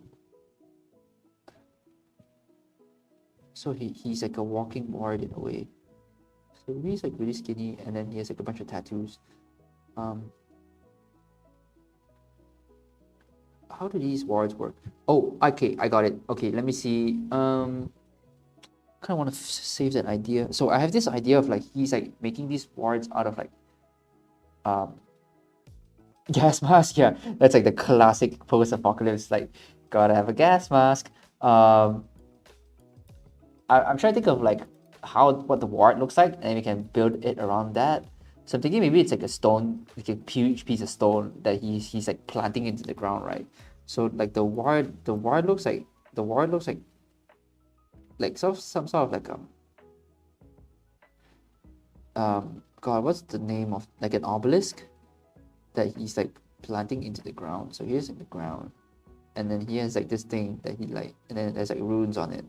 so he's like a walking ward in a way. So maybe he's like really skinny and then he has like a bunch of tattoos. How do these wards work? Oh, okay, I got it. Okay, let me see. Kind of want to save that idea. So I have this idea of like he's like making these wards out of like um gas mask. Yeah, that's like the classic post-apocalypse. Like, gotta have a gas mask. I'm trying to think of like what the ward looks like, and we can build it around that. So I'm thinking maybe it's like a stone, like a huge piece of stone that he's like planting into the ground, right? So like the ward looks like some sort of like God, what's the name of like an obelisk that he's like planting into the ground. So here's like the ground, and then he has like this thing that he like, and then there's like runes on it,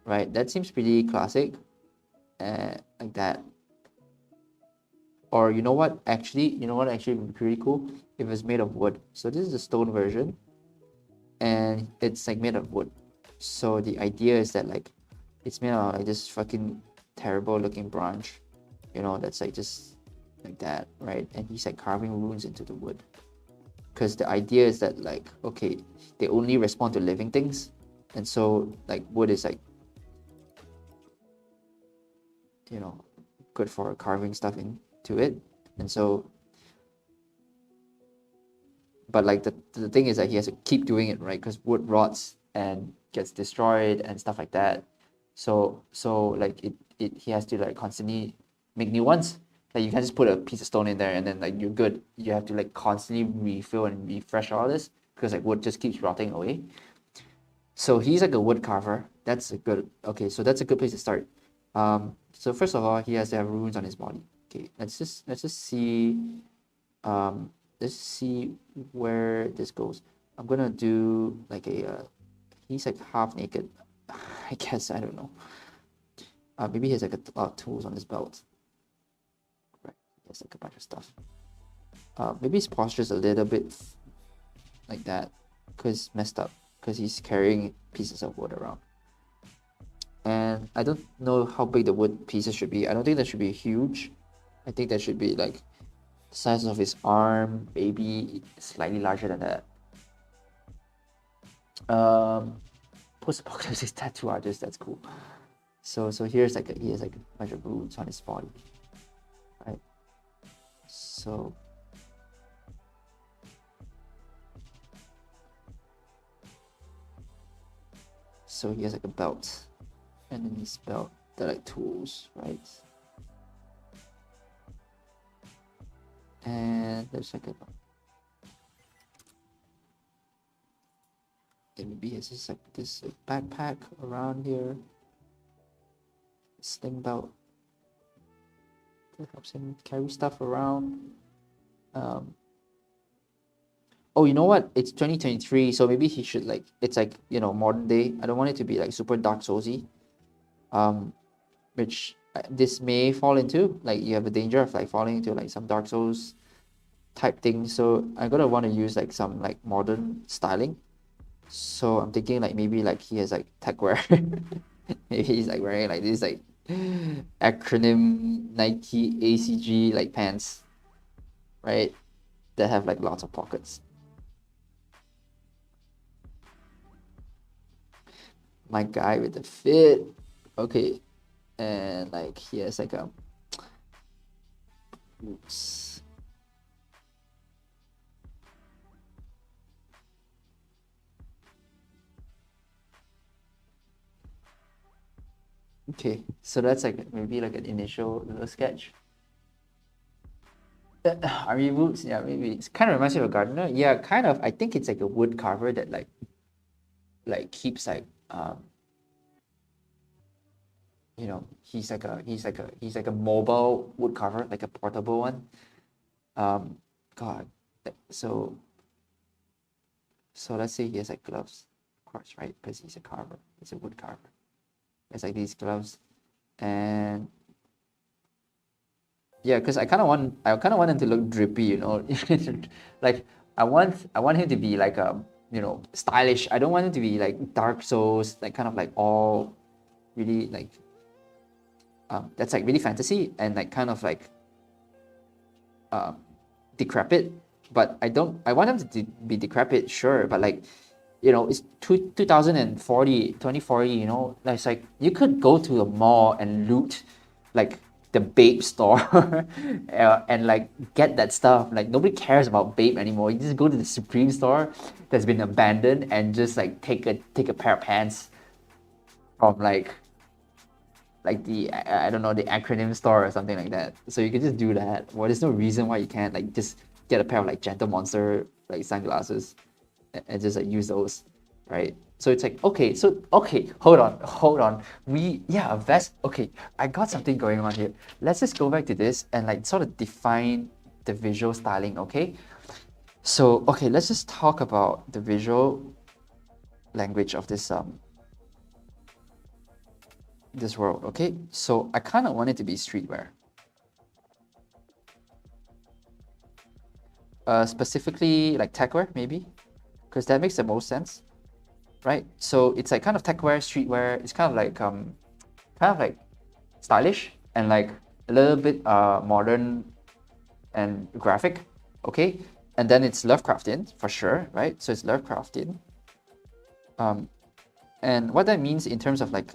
right? That seems pretty classic, like that. Or you know what? Actually would be pretty cool if it's made of wood. So this is the stone version, and it's like made of wood. So the idea is that like it's made out of like this fucking terrible looking branch, you know, that's like just like that, right? And he's like carving runes into the wood. Because the idea is that like, okay, they only respond to living things, and so like wood is like, you know, good for carving stuff into it. And so, but like the thing is that he has to keep doing it, right? Because wood rots and gets destroyed and stuff like that. So like he has to like constantly make new ones. Like you can't just put a piece of stone in there and then like you're good. You have to like constantly refill and refresh all this because like wood just keeps rotting away. So he's like a wood carver. That's a good, okay, so that's a good place to start. So first of all, he has to have runes on his body. Okay, let's just see let's see where this goes. I'm gonna do like he's like half naked. I guess, I don't know. Maybe he has like a lot of tools on his belt. Right, he has like a bunch of stuff. Maybe his posture is a little bit like that because messed up because he's carrying pieces of wood around. And I don't know how big the wood pieces should be. I don't think that should be huge. I think that should be like the size of his arm, maybe slightly larger than that. Post-apocalyptic tattoo artist, that's cool. So here's like he has like a bunch of runes on his body, right? So he has like a belt, and in his belt they're like tools, right? And there's like maybe he has this backpack around here, sling belt that helps him carry stuff around. Oh, you know what? It's 2023, so maybe he should like, it's like, you know, modern day. I don't want it to be like super Dark Soulsy. Which this may fall into. Like you have a danger of like falling into like some Dark Souls type thing. So I'm gonna want to use like some like modern styling. So I'm thinking like maybe like he has like tech wear. Maybe he's like wearing like this like acronym Nike ACG like pants, right? That have like lots of pockets. My guy with the fit. Okay. And like he has like a boots. Okay, so that's like maybe like an initial little sketch. Army boots, yeah, maybe it kind of reminds me of a gardener. Yeah, kind of. I think it's like a wood carver that keeps like you know, he's like a mobile wood carver, like a portable one. Um, God, so let's say he has like gloves, of course, right? Because he's a carver, he's a wood carver. It's like these gloves, and yeah, because I kind of want him to look drippy, you know, like I want him to be like you know, stylish. I don't want him to be like Dark Souls, like kind of like all really like that's like really fantasy and like kind of like um decrepit. But I want him to be decrepit, sure, but like, you know, it's 2040, 2040, you know, it's like you could go to a mall and loot like the Babe store and like get that stuff. Like nobody cares about Babe anymore. You just go to the Supreme store that's been abandoned and just like take a pair of pants from like the I don't know, the acronym store or something like that. So you can just do that. Well, there's no reason why you can't like just get a pair of like Gentle Monster like sunglasses and just like use those, right? So it's like, okay, hold on. A vest. Okay, I got something going on here. Let's just go back to this and like sort of define the visual styling, okay? So okay, let's just talk about the visual language of this world, okay? So I kind of want it to be streetwear. Specifically like techwear, maybe, because that makes the most sense, right? So it's like kind of techwear, streetwear. It's kind of like stylish and like a little bit modern and graphic, okay? And then it's Lovecraftian for sure, right? So it's Lovecraftian. And what that means in terms of like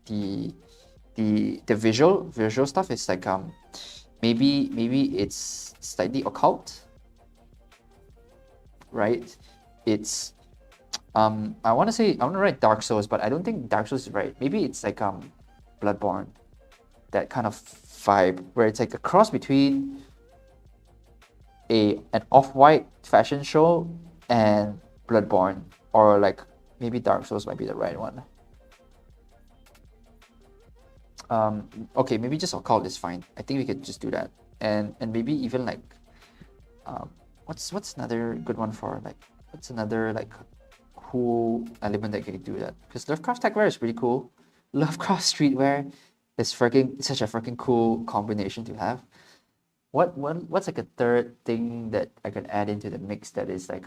the visual stuff is like maybe it's slightly occult, right? It's I want to write Dark Souls, but I don't think Dark Souls is right. Maybe it's like Bloodborne, that kind of vibe where it's like a cross between an off-white fashion show and Bloodborne, or like maybe Dark Souls might be the right one. Okay, maybe just occult is fine. I think we could just do that, and maybe even like what's another good one for like what's another like cool element that can do that? Because Lovecraft techwear is pretty cool. Lovecraft streetwear is such a freaking cool combination to have. What's like a third thing that I can add into the mix that is like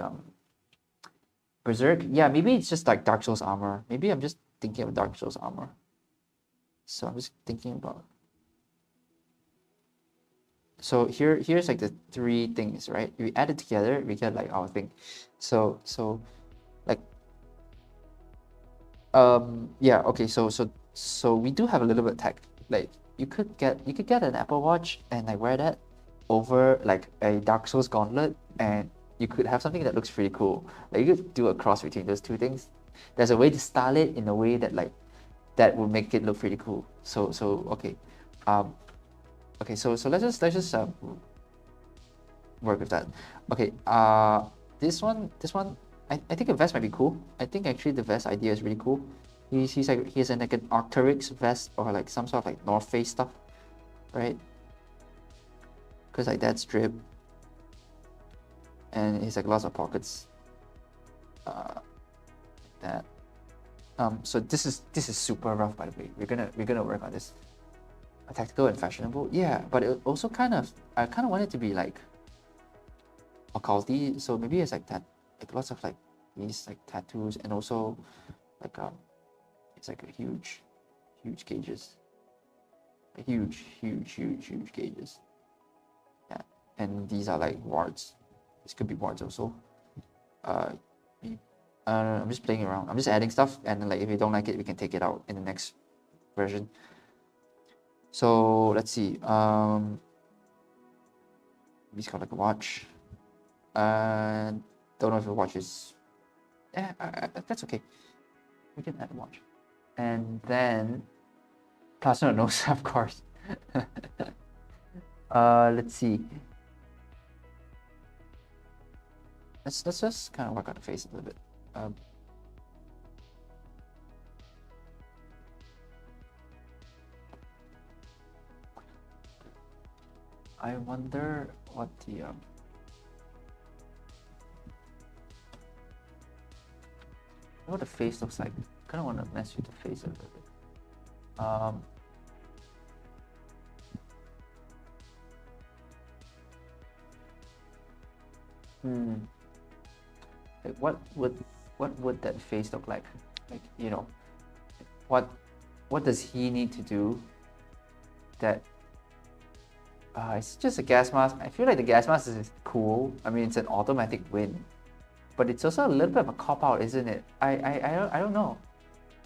Berserk? Yeah, maybe it's just like Dark Souls armor. Maybe I'm just thinking of Dark Souls armor. So I'm just thinking about. So here's like the three things, right? We add it together, we get like our thing. So like yeah, okay, so we do have a little bit of tech. Like you could get an Apple Watch and like wear that over like a Dark Souls gauntlet, and you could have something that looks pretty cool. Like you could do a cross between those two things. There's a way to style it in a way that like that will make it look pretty cool. So okay, okay. So let's just work with that. Okay. This one. I think a vest might be cool. I think actually the vest idea is really cool. He's like he has like an Arc'teryx vest or like some sort of like North Face stuff, right? Because like that strip, and he's like lots of pockets. That. So this is super rough, by the way. We're gonna work on this. Tactical and fashionable, yeah, but it also I kind of want it to be like occulty. So maybe it's like that, like lots of like these like tattoos, and also like it's like a huge gauges, huge gauges. Yeah, and these are like wards. This could be wards also. I'm just playing around. I'm just adding stuff, and like if you don't like it, we can take it out in the next version. So let's see. He's got like a watch. Don't know if the watch is. Yeah, that's okay. We can add a watch, and then Plasma nose, of course. Let's see. let's just kind of work on the face a little bit. I wonder what the face looks like. Kind of want to mess with the face a little bit. Like what would that face look like? Like, you know, what does he need to do that it's just a gas mask. I feel like the gas mask is cool. I mean, it's an automatic win, but it's also a little bit of a cop out, isn't it? I don't know.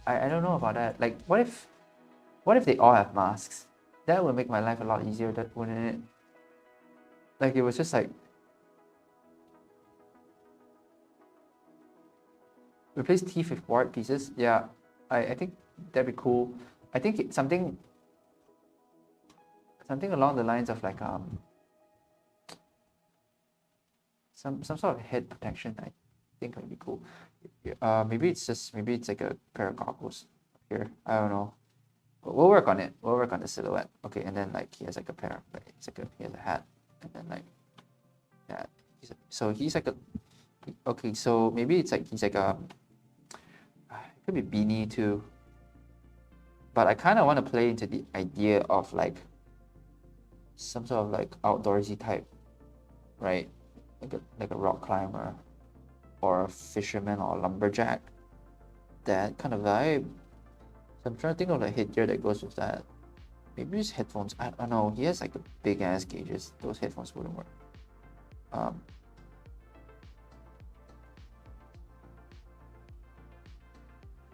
I don't know about that. Like, what if they all have masks? That would make my life a lot easier, wouldn't it? Like, it was just like replace teeth with ward pieces. Yeah, I think that'd be cool. I think something along the lines of like some sort of head protection. I think would be cool. Maybe it's like a pair of goggles here. I don't know. But we'll work on it. We'll work on the silhouette. Okay, and then like he has like a pair. Like he has a hat, and then like that. He's like a. Okay, so maybe it's like he's like a. It could be beanie too. But I kind of want to play into the idea of like some sort of like outdoorsy type, right? Like a rock climber, or a fisherman, or a lumberjack. That kind of vibe. So I'm trying to think of the headgear that goes with that. Maybe his headphones. I don't know. He has like the big ass gauges. Those headphones wouldn't work.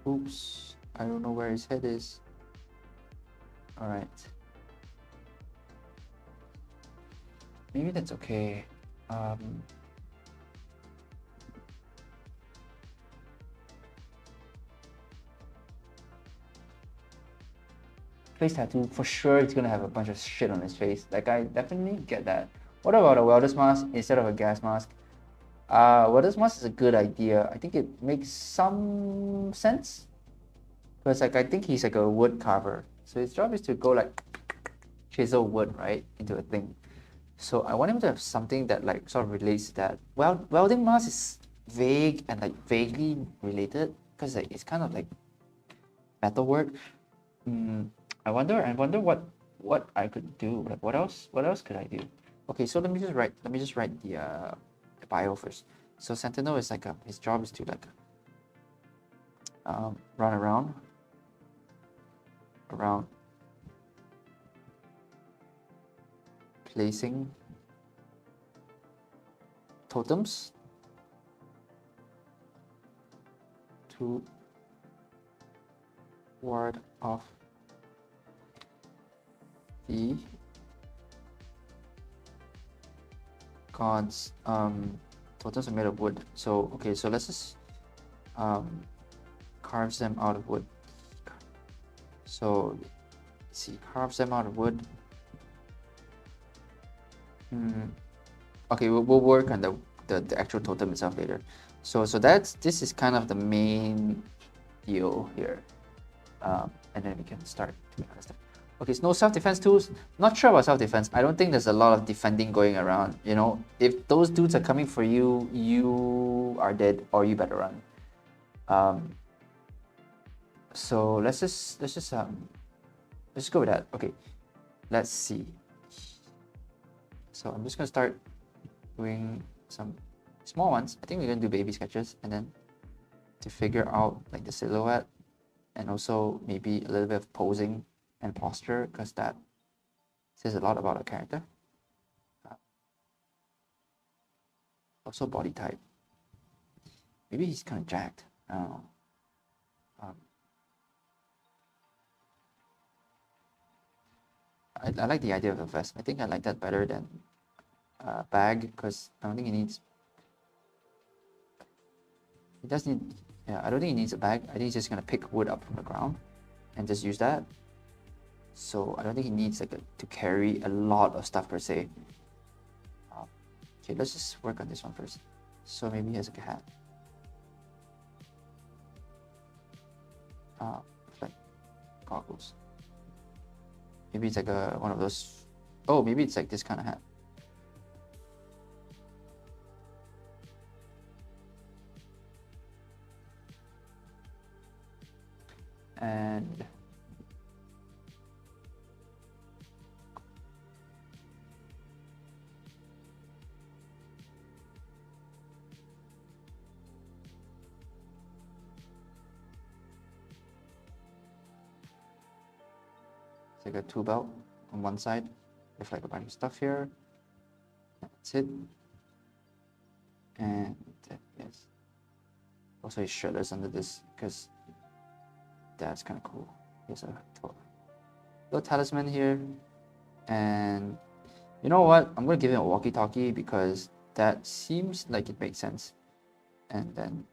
Oops. I don't know where his head is. All right. Maybe that's okay. Face tattoo, for sure it's gonna have a bunch of shit on his face. Like, I definitely get that. What about a welder's mask instead of a gas mask? Welder's mask is a good idea. I think it makes some sense. Because like I think he's like a wood carver. So his job is to go like chisel wood, right, into a thing. So I want him to have something that like sort of relates to that. Well, welding mask is vague and like vaguely related because like it's kind of like metalwork. I wonder what I could do. Like what else could I do? Okay, so let me just write the bio first. So Sentinel is like his job is to like run around placing totems to ward off the gods. Totems are made of wood. So okay, so let's just carves them out of wood. So let's see, carves them out of wood. Okay, we'll work on the actual totem itself later. So this is kind of the main deal here, and then we can start doing other stuff. Okay, so no self-defense tools. Not sure about self-defense. I don't think there's a lot of defending going around. You know, if those dudes are coming for you, you are dead or you better run. So let's just go with that. Okay, let's see. So I'm just gonna start doing some small ones. I think we're gonna do baby sketches, and then to figure out like the silhouette, and also maybe a little bit of posing and posture, because that says a lot about a character. Also body type. Maybe he's kind of jacked. I don't know. I like the idea of a vest. I think I like that better than a bag, because I don't think he needs. He does need. Yeah, I don't think he needs a bag. I think he's just gonna pick wood up from the ground and just use that. So I don't think he needs like to carry a lot of stuff per se. Okay, let's just work on this one first. So maybe he has a hat. Like goggles. Maybe it's like one of those. Oh, maybe it's like this kind of hat. And it's like a tool belt on one side with like a bunch of stuff here. That's it. And yes. Also, he's shirtless under this because that's kind of cool. Here's a little talisman here. And you know what? I'm going to give him a walkie-talkie because that seems like it makes sense. And then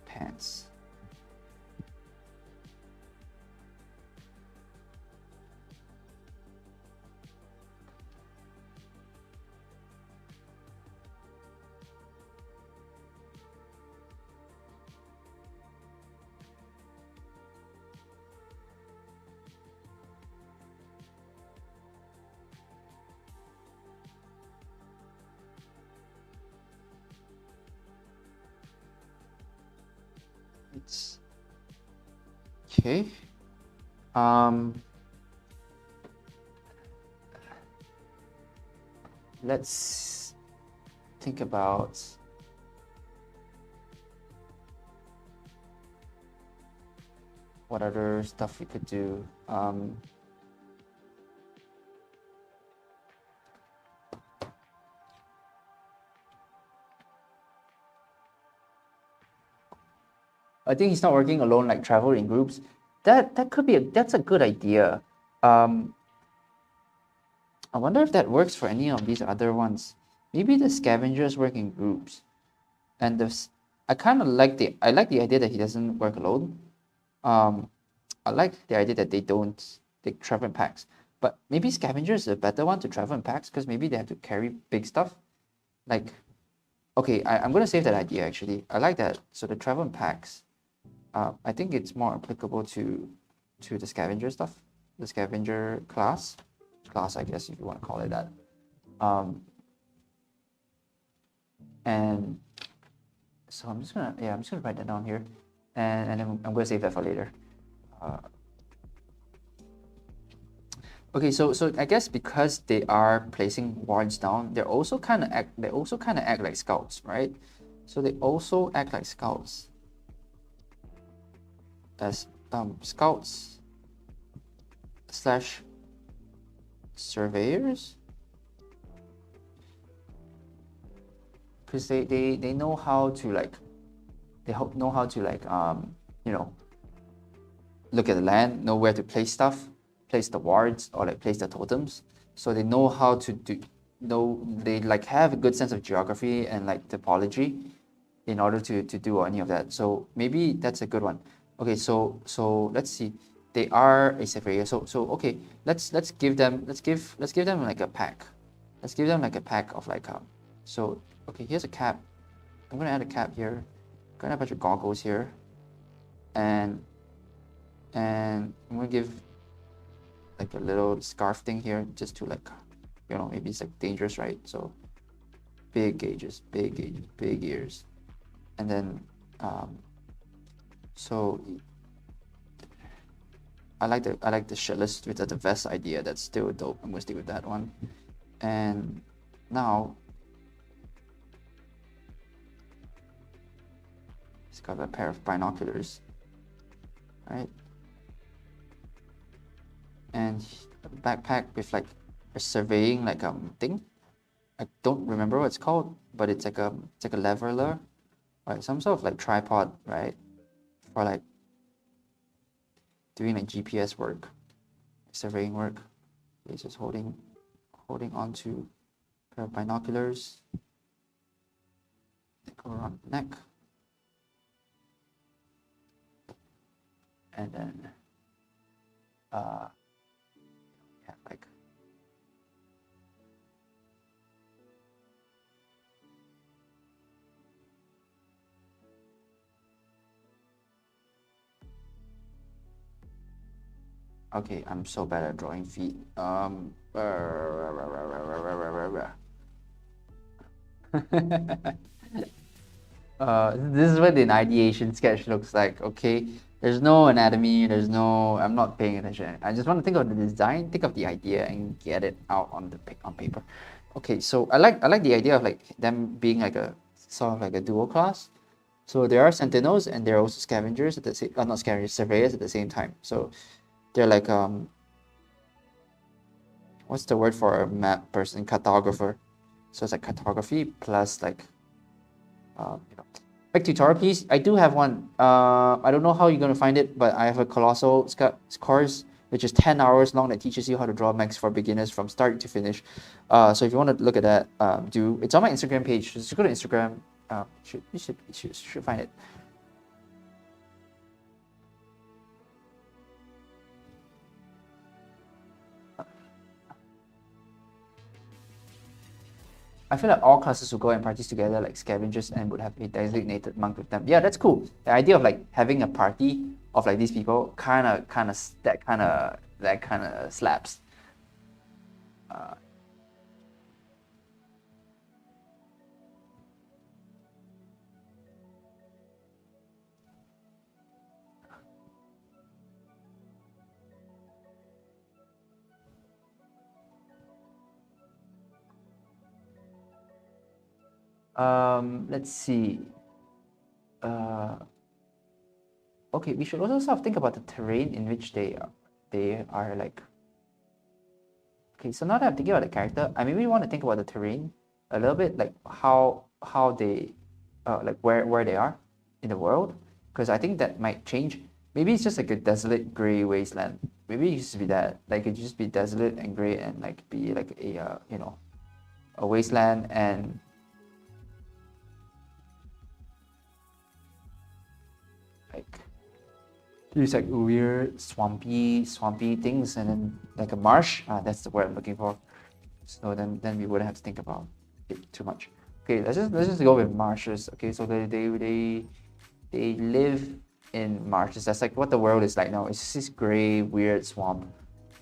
pants. It's okay. Let's think about what other stuff we could do. I think he's not working alone, like travel in groups. That could be that's a good idea. I wonder if that works for any of these other ones. Maybe the scavengers work in groups, and I kind of like the idea that he doesn't work alone. I like the idea that they travel in packs. But maybe scavengers is a better one to travel in packs because maybe they have to carry big stuff. Like, okay, I'm gonna save that idea actually. I like that. So the travel in packs. I think it's more applicable to the scavenger stuff, the scavenger class, I guess if you want to call it that. And so I'm just gonna write that down here, and then I'm gonna save that for later. Okay, so I guess because they are placing wards down, they also kind of act like scouts, right? So they also act like scouts. As scouts / surveyors, because they know how to like you know, look at the land, know where to place stuff, place the wards or like place the totems. So they know how to they like have a good sense of geography and like topology in order to do any of that. So maybe that's a good one. Okay, so let's see. They are a surveyor. So okay, let's give them like a pack. Let's give them like a pack of like so okay, here's a cap. I'm gonna add a cap here. I'm gonna have a bunch of goggles here. And I'm gonna give like a little scarf thing here just to like, you know, maybe it's like dangerous, right? So big gauges, big ears. And then so I like the shirtless with the vest idea. That's still dope. I'm gonna stick with that one. And now he's got a pair of binoculars, right? And a backpack with like a surveying like thing. I don't remember what it's called, but it's like a leveler, right? Some sort of like tripod, right? For like doing like GPS work, surveying work. He's just holding onto a pair of binoculars. They go around the neck. And then yeah, like Okay, I'm so bad at drawing feet. This is what the ideation sketch looks like. Okay, there's no anatomy. There's no. I'm not paying attention. I just want to think of the design, think of the idea, and get it out on the on paper. Okay, so I like the idea of like them being like a sort of like a dual class. So there are sentinels and there are also scavengers at the same. Not scavengers, surveyors at the same time. So they're like what's the word for a map person? Cartographer. So it's like cartography plus like you know. Quick tutorial, please. I do have one. I don't know how you're gonna find it, but I have a colossal course which is 10 hours long that teaches you how to draw mechs for beginners from start to finish. So if you want to look at that, do it's on my Instagram page. Just go to Instagram. You should find it. I feel like all classes would go and parties together like scavengers and would have a designated monk with them. Yeah, that's cool. The idea of like having a party of like these people that kind of slaps. Uh, let's see. Uh, okay, we should also sort of think about the terrain in which they are like. Okay, so now that I'm thinking about the character, I maybe want to think about the terrain a little bit, like how they, like where they are in the world, because I think that might change. Maybe it's just like a desolate gray wasteland. Maybe it used to be that, like it just be desolate and gray and like be like a a wasteland and like there's like weird swampy things and then like a marsh. That's the word I'm looking for. So then we wouldn't have to think about it too much. Okay, let's just go with marshes. Okay, so they live in marshes. That's like what the world is like now. It's just this gray, weird swamp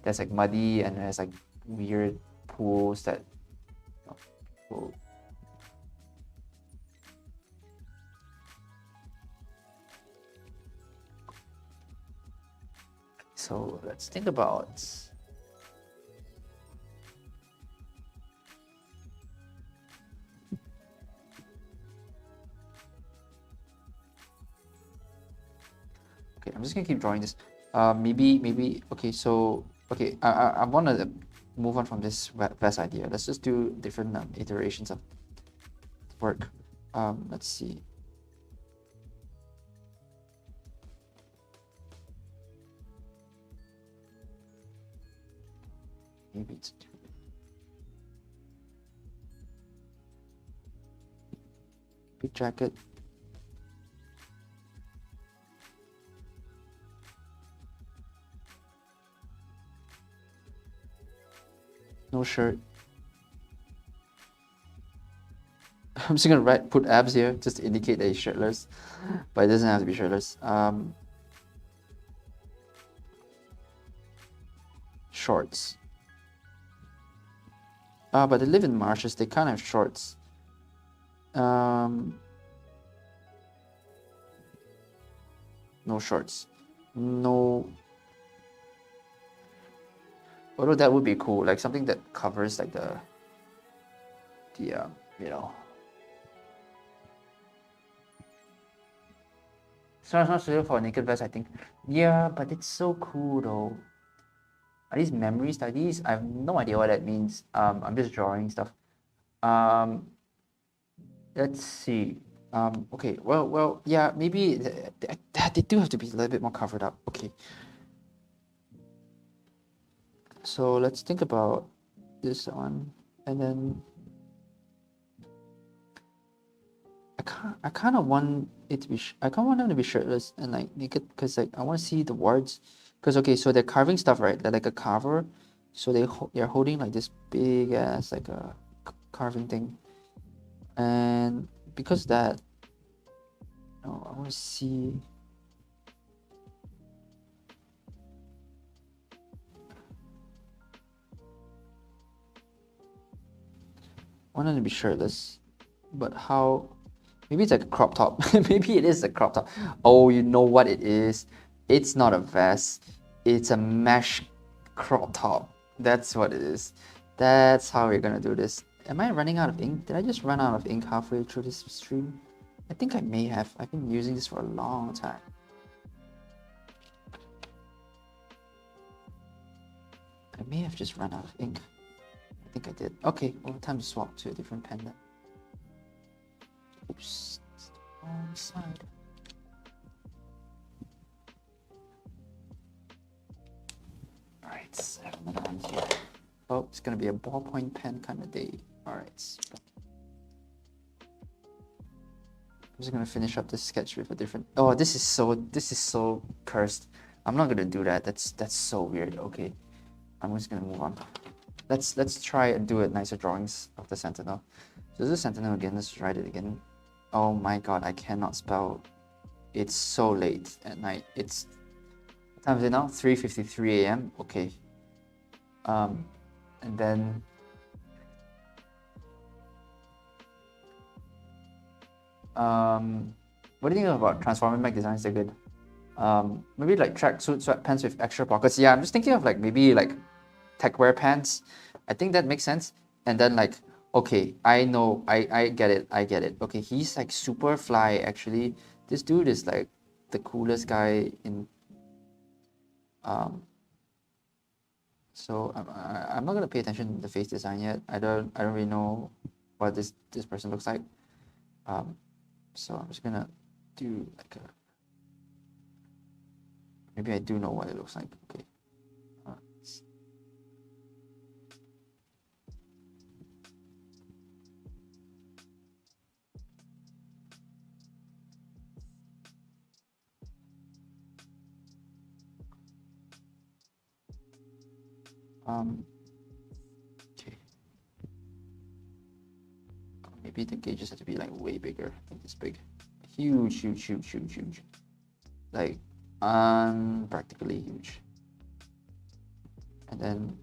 that's like muddy and there's like weird pools that will. So let's think about. Okay, I'm just gonna keep drawing this. Maybe. Okay, so okay, I want to move on from this vast idea. Let's just do different iterations of work. Let's see. Maybe it's big jacket. No shirt. I'm just gonna put abs here just to indicate that he's shirtless, but it doesn't have to be shirtless. Shorts. But they live in marshes. They can't have shorts. No shorts. No. Although that would be cool, like something that covers like the you know. So it's not suitable for a naked vest, I think. Yeah, but it's so cool though. Are these memory studies? I have no idea what that means. I'm just drawing stuff. Um, let's see. Okay. Well. Yeah. Maybe they do have to be a little bit more covered up. Okay. So let's think about this one, and then I kind of want it to be. I kind of want them to be shirtless and like naked, because like I want to see the words. Because okay, so they're carving stuff, right? They're like a carver, so they're holding like this big ass like a carving thing, and because that, I want to see. want them to be shirtless, but how? Maybe it's like a crop top. Maybe it is a crop top. Oh, you know what it is? It's not a vest. It's a mesh crop top. That's what it is. That's how we're gonna do this. Am I running out of ink? Did I just run out of ink halfway through this stream? I think I may have. I've been using this for a long time. I may have just run out of ink. I think I did. Okay, well, time to swap to a different pen then. Oops, it's the wrong side. Alright, I have another one here. Oh, it's gonna be a ballpoint pen kind of day. Alright. I'm just gonna finish up this sketch with a different. Oh, this is so cursed. I'm not gonna do that. That's so weird. Okay, I'm just gonna move on. Let's try and do it nicer drawings of the Sentinel. So this is Sentinel again. Let's write it again. Oh my god, I cannot spell. It's so late at night. It's what time is it now? 3:53 a.m. Okay. And then what do you think about transforming back designs? They're good. Maybe like tracksuit sweatpants with extra pockets. Yeah, I'm just thinking of like maybe like techwear pants. I think that makes sense. And then like, okay, I know, I get it. Okay, he's like super fly actually. This dude is like the coolest guy in so I'm not gonna pay attention to the face design yet. I don't really know what this person looks like. So I'm just gonna do like a, maybe I do know what it looks like. Okay. Okay. Maybe the gauges have to be like way bigger. Like this big. Huge. Like unpractically huge. And then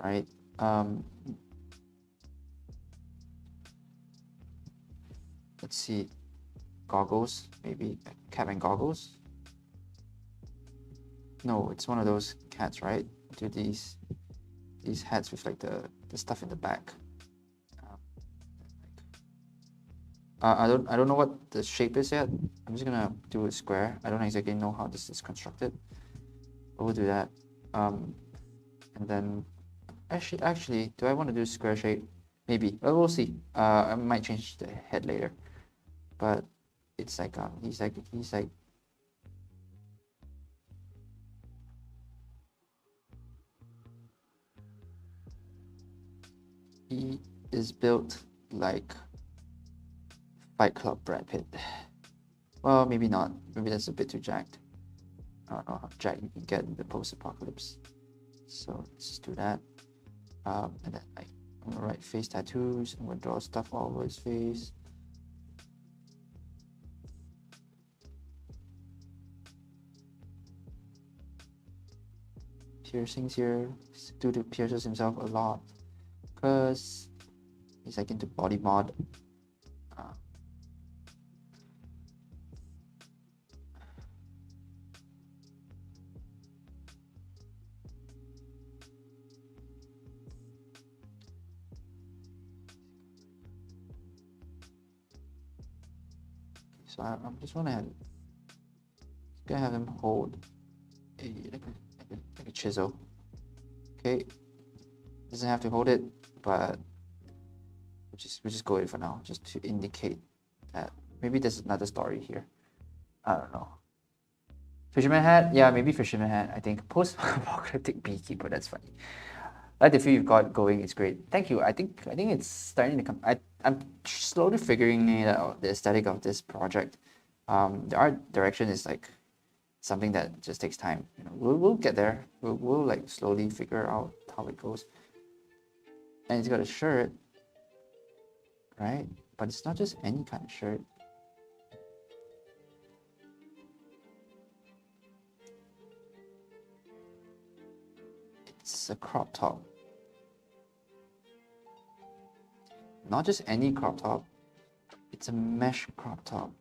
right. Let's see. Goggles, maybe cap and goggles. No, it's one of those hats, right? Do these hats with like the stuff in the back. I don't know what the shape is yet. I'm just gonna do a square. I don't exactly know how this is constructed, but we'll do that. And then actually, do I want to do square shape? Maybe. Well, we'll see. I might change the head later, but it's like he's like he is built like Fight Club Brad Pitt. Well, maybe not. Maybe that's a bit too jacked. I don't know how jacked you can get in the post-apocalypse. So let's do that. And then like I'm gonna write face tattoos. I'm gonna draw stuff all over his face. Piercings here. Dude pierces himself a lot because he's like into body mod. So I'm just gonna have him hold like a chisel. Okay, doesn't have to hold it, but we'll just go with it for now, just to indicate that maybe there's another story here. I don't know. Fisherman hat, yeah, maybe fisherman hat. I think post-apocalyptic beekeeper. That's funny. I like the feel you've got going. It's great. Thank you. I think it's starting to come. I'm slowly figuring it out, the aesthetic of this project. The art direction is like something that just takes time. You know, we'll get there. We'll like slowly figure out how it goes. And it's got a shirt, right? But it's not just any kind of shirt. It's It's a crop top. Not just any crop top. It's a mesh crop top.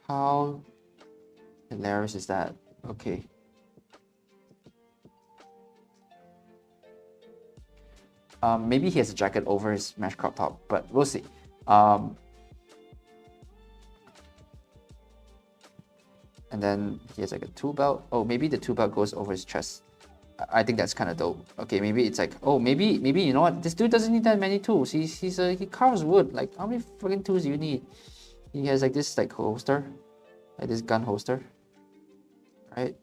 How hilarious is that? Okay. Maybe he has a jacket over his mesh crop top, but we'll see. And then he has like a tool belt. Oh, maybe the tool belt goes over his chest. I think that's kind of dope. Okay, maybe it's like, oh, maybe you know what? This dude doesn't need that many tools. He carves wood. Like, how many freaking tools do you need? He has like this like holster, like this gun holster, right?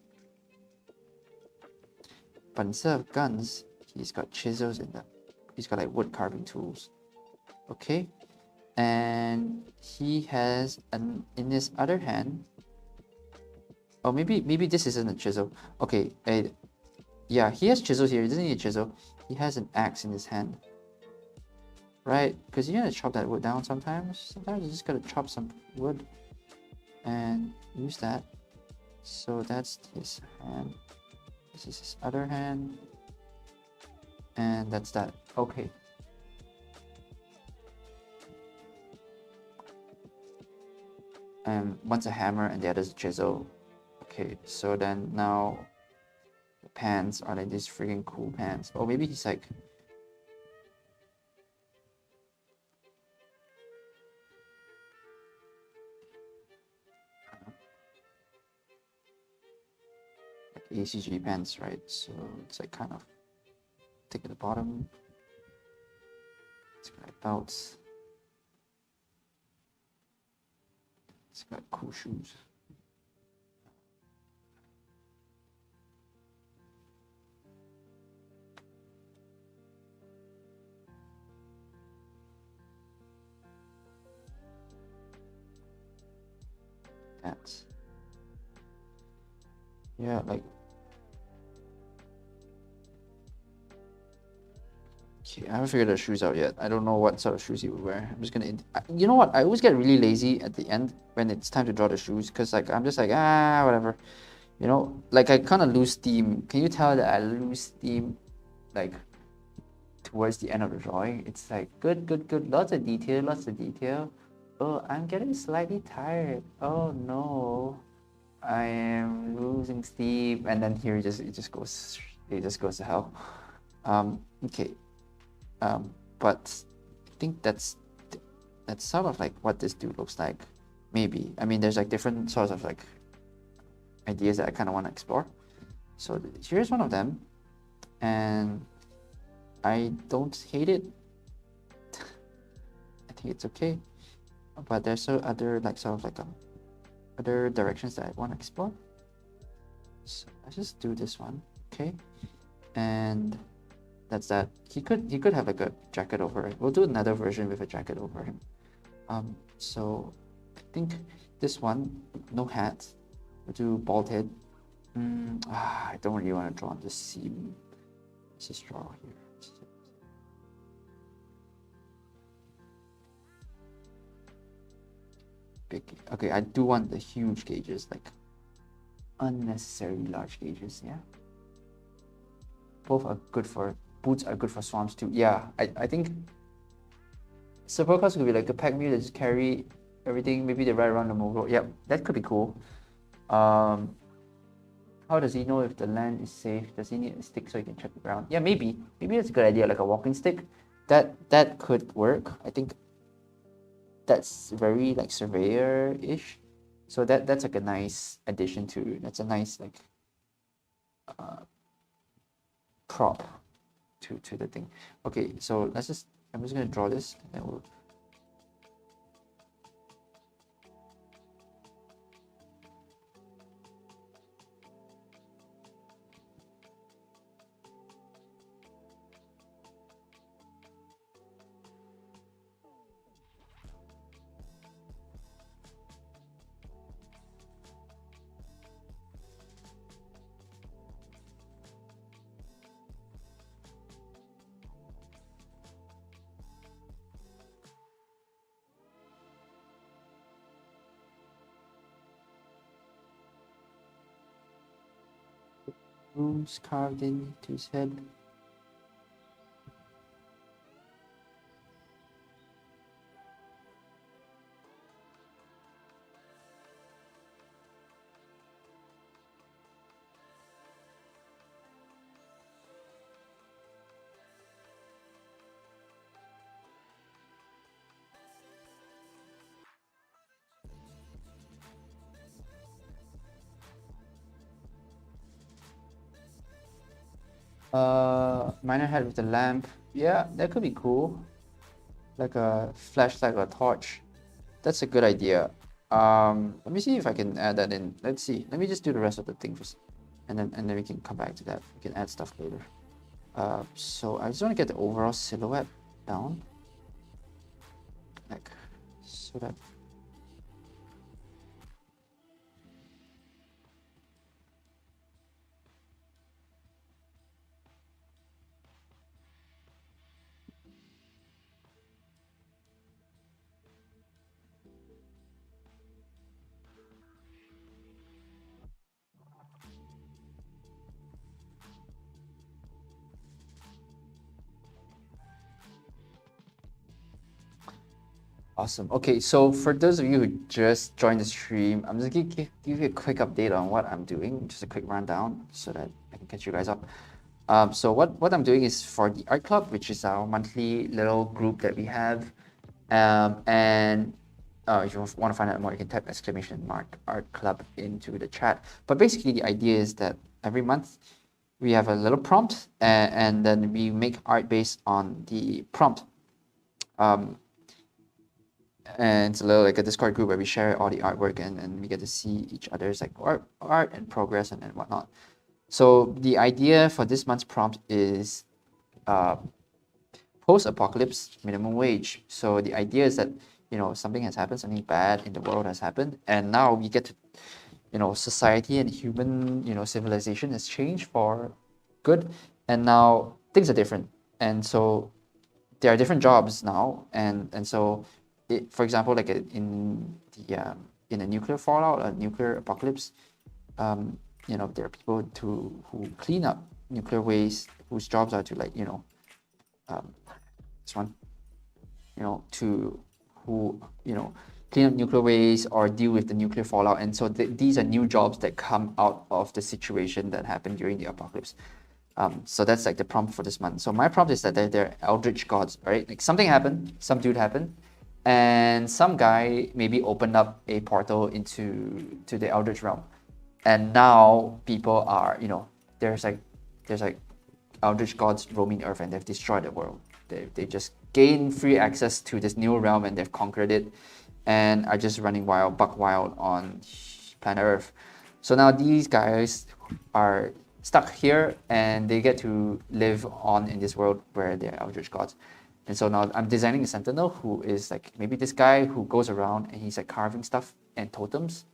But instead of guns, he's got chisels in them. He's got like wood carving tools. Okay, and he has in his other hand. Oh, maybe this isn't a chisel. Okay, yeah, he has chisels here. He doesn't need a chisel. He has an axe in his hand. Right? Because you gotta chop that wood down sometimes. Sometimes you just gotta chop some wood and use that. So that's his hand. This is his other hand. And that's that. Okay. And one's a hammer and the other's a chisel. Okay, so then now the pants are like these freaking cool pants. Oh, maybe he's like ACG pants, right? So it's like kind of thick at the bottom. It's got like belts. It's got cool shoes. That's, yeah, like, okay, I haven't figured the shoes out yet. I don't know what sort of shoes he would wear. I'm just gonna, you know what? I always get really lazy at the end when it's time to draw the shoes, because like I'm just like, whatever, you know, like I kind of lose steam. Can you tell that I lose steam like towards the end of the drawing? It's like good, lots of detail. Oh, I'm getting slightly tired. Oh no, I am losing steam. And then here it just goes to hell. Okay. But I think that's sort of like what this dude looks like. Maybe. I mean, there's like different sorts of like ideas that I kind of want to explore. So here's one of them, and I don't hate it. I think it's okay. But there's other like sort of like other directions that I want to explore. So let's just do this one, okay? And that's that. He could have like a jacket over it. We'll do another version with a jacket over him. So I think this one, no hat. We'll do bald head. I don't really want to draw on the seam. Let's just draw here. Big. Okay, I do want the huge gauges, like unnecessarily large gauges. Yeah. Both are good for boots. Are good for swamps too. Yeah, I think Sepulchres could be like a pack mule that just carry everything. Maybe they ride around the mobile. Yep, that could be cool. How does he know if the land is safe? Does he need a stick so he can check the ground? Yeah, maybe that's a good idea, like a walking stick. That could work. I think that's very like surveyor-ish. So that's like a nice addition to. That's a nice like prop to the thing. Okay, so I'm just gonna draw this, and we'll. Runes carved into his head. Miner head with a lamp. Yeah, that could be cool. Like a flashlight or a torch. That's a good idea. Let me see if I can add that in. Let's see. Let me just do the rest of the thing first, and then we can come back to that. We can add stuff later. So I just want to get the overall silhouette down, like so that. Awesome. Okay, so for those of you who just joined the stream, I'm just gonna give you a quick update on what I'm doing, just a quick rundown so that I can catch you guys up. So what I'm doing is for the art club, which is our monthly little group that we have. And if you want to find out more, you can type !mark art club into the chat. But basically the idea is that every month we have a little prompt and then we make art based on the prompt. And it's a little like a Discord group where we share all the artwork and we get to see each other's like art and progress and whatnot. So the idea for this month's prompt is post-apocalypse minimum wage. So the idea is that, you know, something has happened, something bad in the world has happened, and now we get to, you know, society and human, you know, civilization has changed for good, and now things are different. And so there are different jobs now, and so for example, like in a nuclear fallout, a nuclear apocalypse, you know, there are people who clean up nuclear waste, whose jobs are to, like, you know, this one, you know, who you know, clean up nuclear waste or deal with the nuclear fallout. And so these are new jobs that come out of the situation that happened during the apocalypse. So that's like the prompt for this month. So my prompt is that they're Eldritch gods, right? Like something happened, some dude happened, and some guy maybe opened up a portal into the Eldritch realm, and now people are, you know, there's like Eldritch gods roaming Earth, and they've destroyed the world. They just gained free access to this new realm, and they've conquered it, and are just running wild, buck wild on planet Earth. So now these guys are stuck here, and they get to live on in this world where they're Eldritch gods. And so now I'm designing a sentinel who is like maybe this guy who goes around and he's like carving stuff and totems.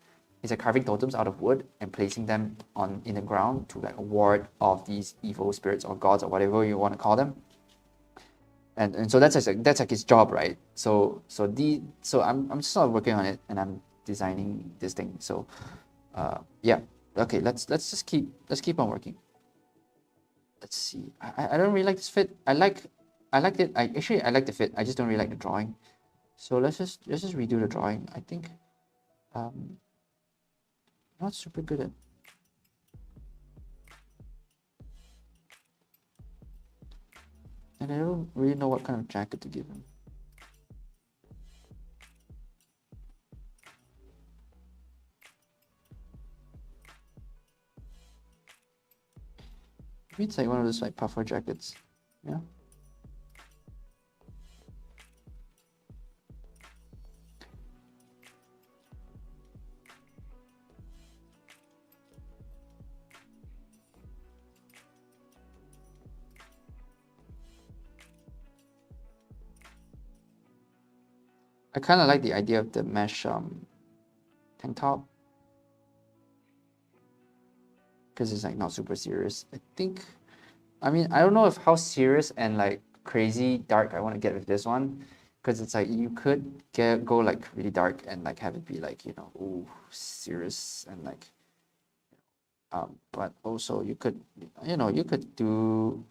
He's like carving totems out of wood and placing them in the ground to like ward off these evil spirits or gods or whatever you want to call them. And so that's like his job, right? So I'm sort of working on it, and I'm designing this thing. So yeah, okay, let's keep on working. Let's see. I don't really like this fit. I liked it. I like the fit. I just don't really like the drawing. So let's just redo the drawing. I think not super good at. And I don't really know what kind of jacket to give him. Maybe it's like one of those like puffer jackets. Yeah. I kind of like the idea of the mesh tank top, because it's like not super serious. I mean, I don't know if how serious and like crazy dark I want to get with this one, because it's like you could go like really dark and like have it be like, you know, ooh, serious and like But also you could, you could do,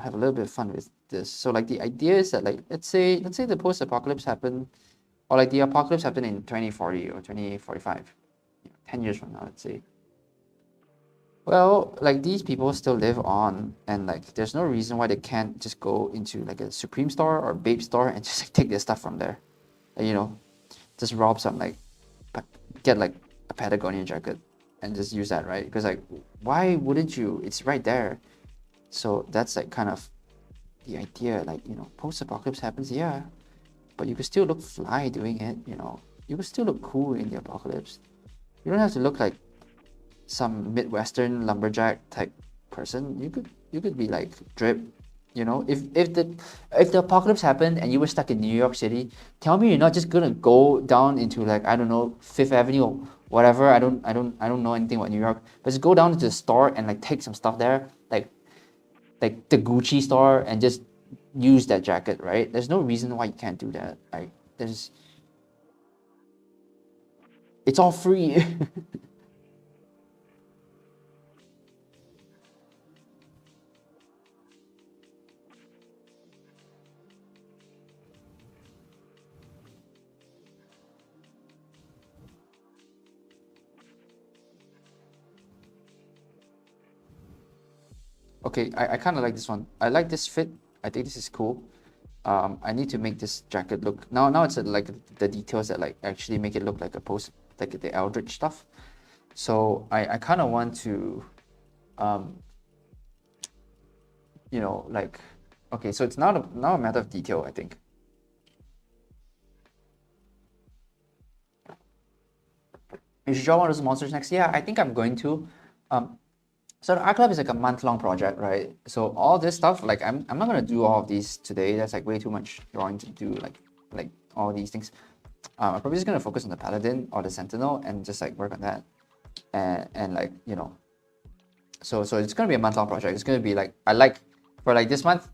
have a little bit of fun with this. So like the idea is that, like, let's say the post-apocalypse happened, or like the apocalypse happened in 2040 or 2045, 10 years from now, let's say. Well, like, these people still live on, and like there's no reason why they can't just go into like a Supreme store or Babe store and just like take their stuff from there. And, just rob some, like, get like a Patagonia jacket and just use that, right? Because like, why wouldn't you? It's right there. So that's like kind of the idea. Like, post-apocalypse happens, yeah, but you could still look fly doing it. You could still look cool in the apocalypse. You don't have to look like some Midwestern lumberjack type person. You could be like drip. If the apocalypse happened and you were stuck in New York City, tell me you're not just gonna go down into, like, I don't know, Fifth Avenue or whatever. I don't know anything about New York, but just go down to the store and like take some stuff there, like the Gucci store, and just use that jacket, right? There's no reason why you can't do that. Like, it's all free. Okay, I kind of like this one. I like this fit. I think this is cool. I need to make this jacket look, now it's like the details that like actually make it look like a post, like the Eldritch stuff. So I kind of want to, um, like, okay, so it's now a matter of detail, I think. You should draw one of those monsters next. Yeah, I think I'm going to. So the ARTclub is like a month-long project, right? So all this stuff, like, I'm not gonna do all of these today. That's like way too much drawing to do, like all these things. I'm probably just gonna focus on the Paladin or the Sentinel and just like work on that, and like, so it's gonna be a month-long project. It's gonna be like, for like this month,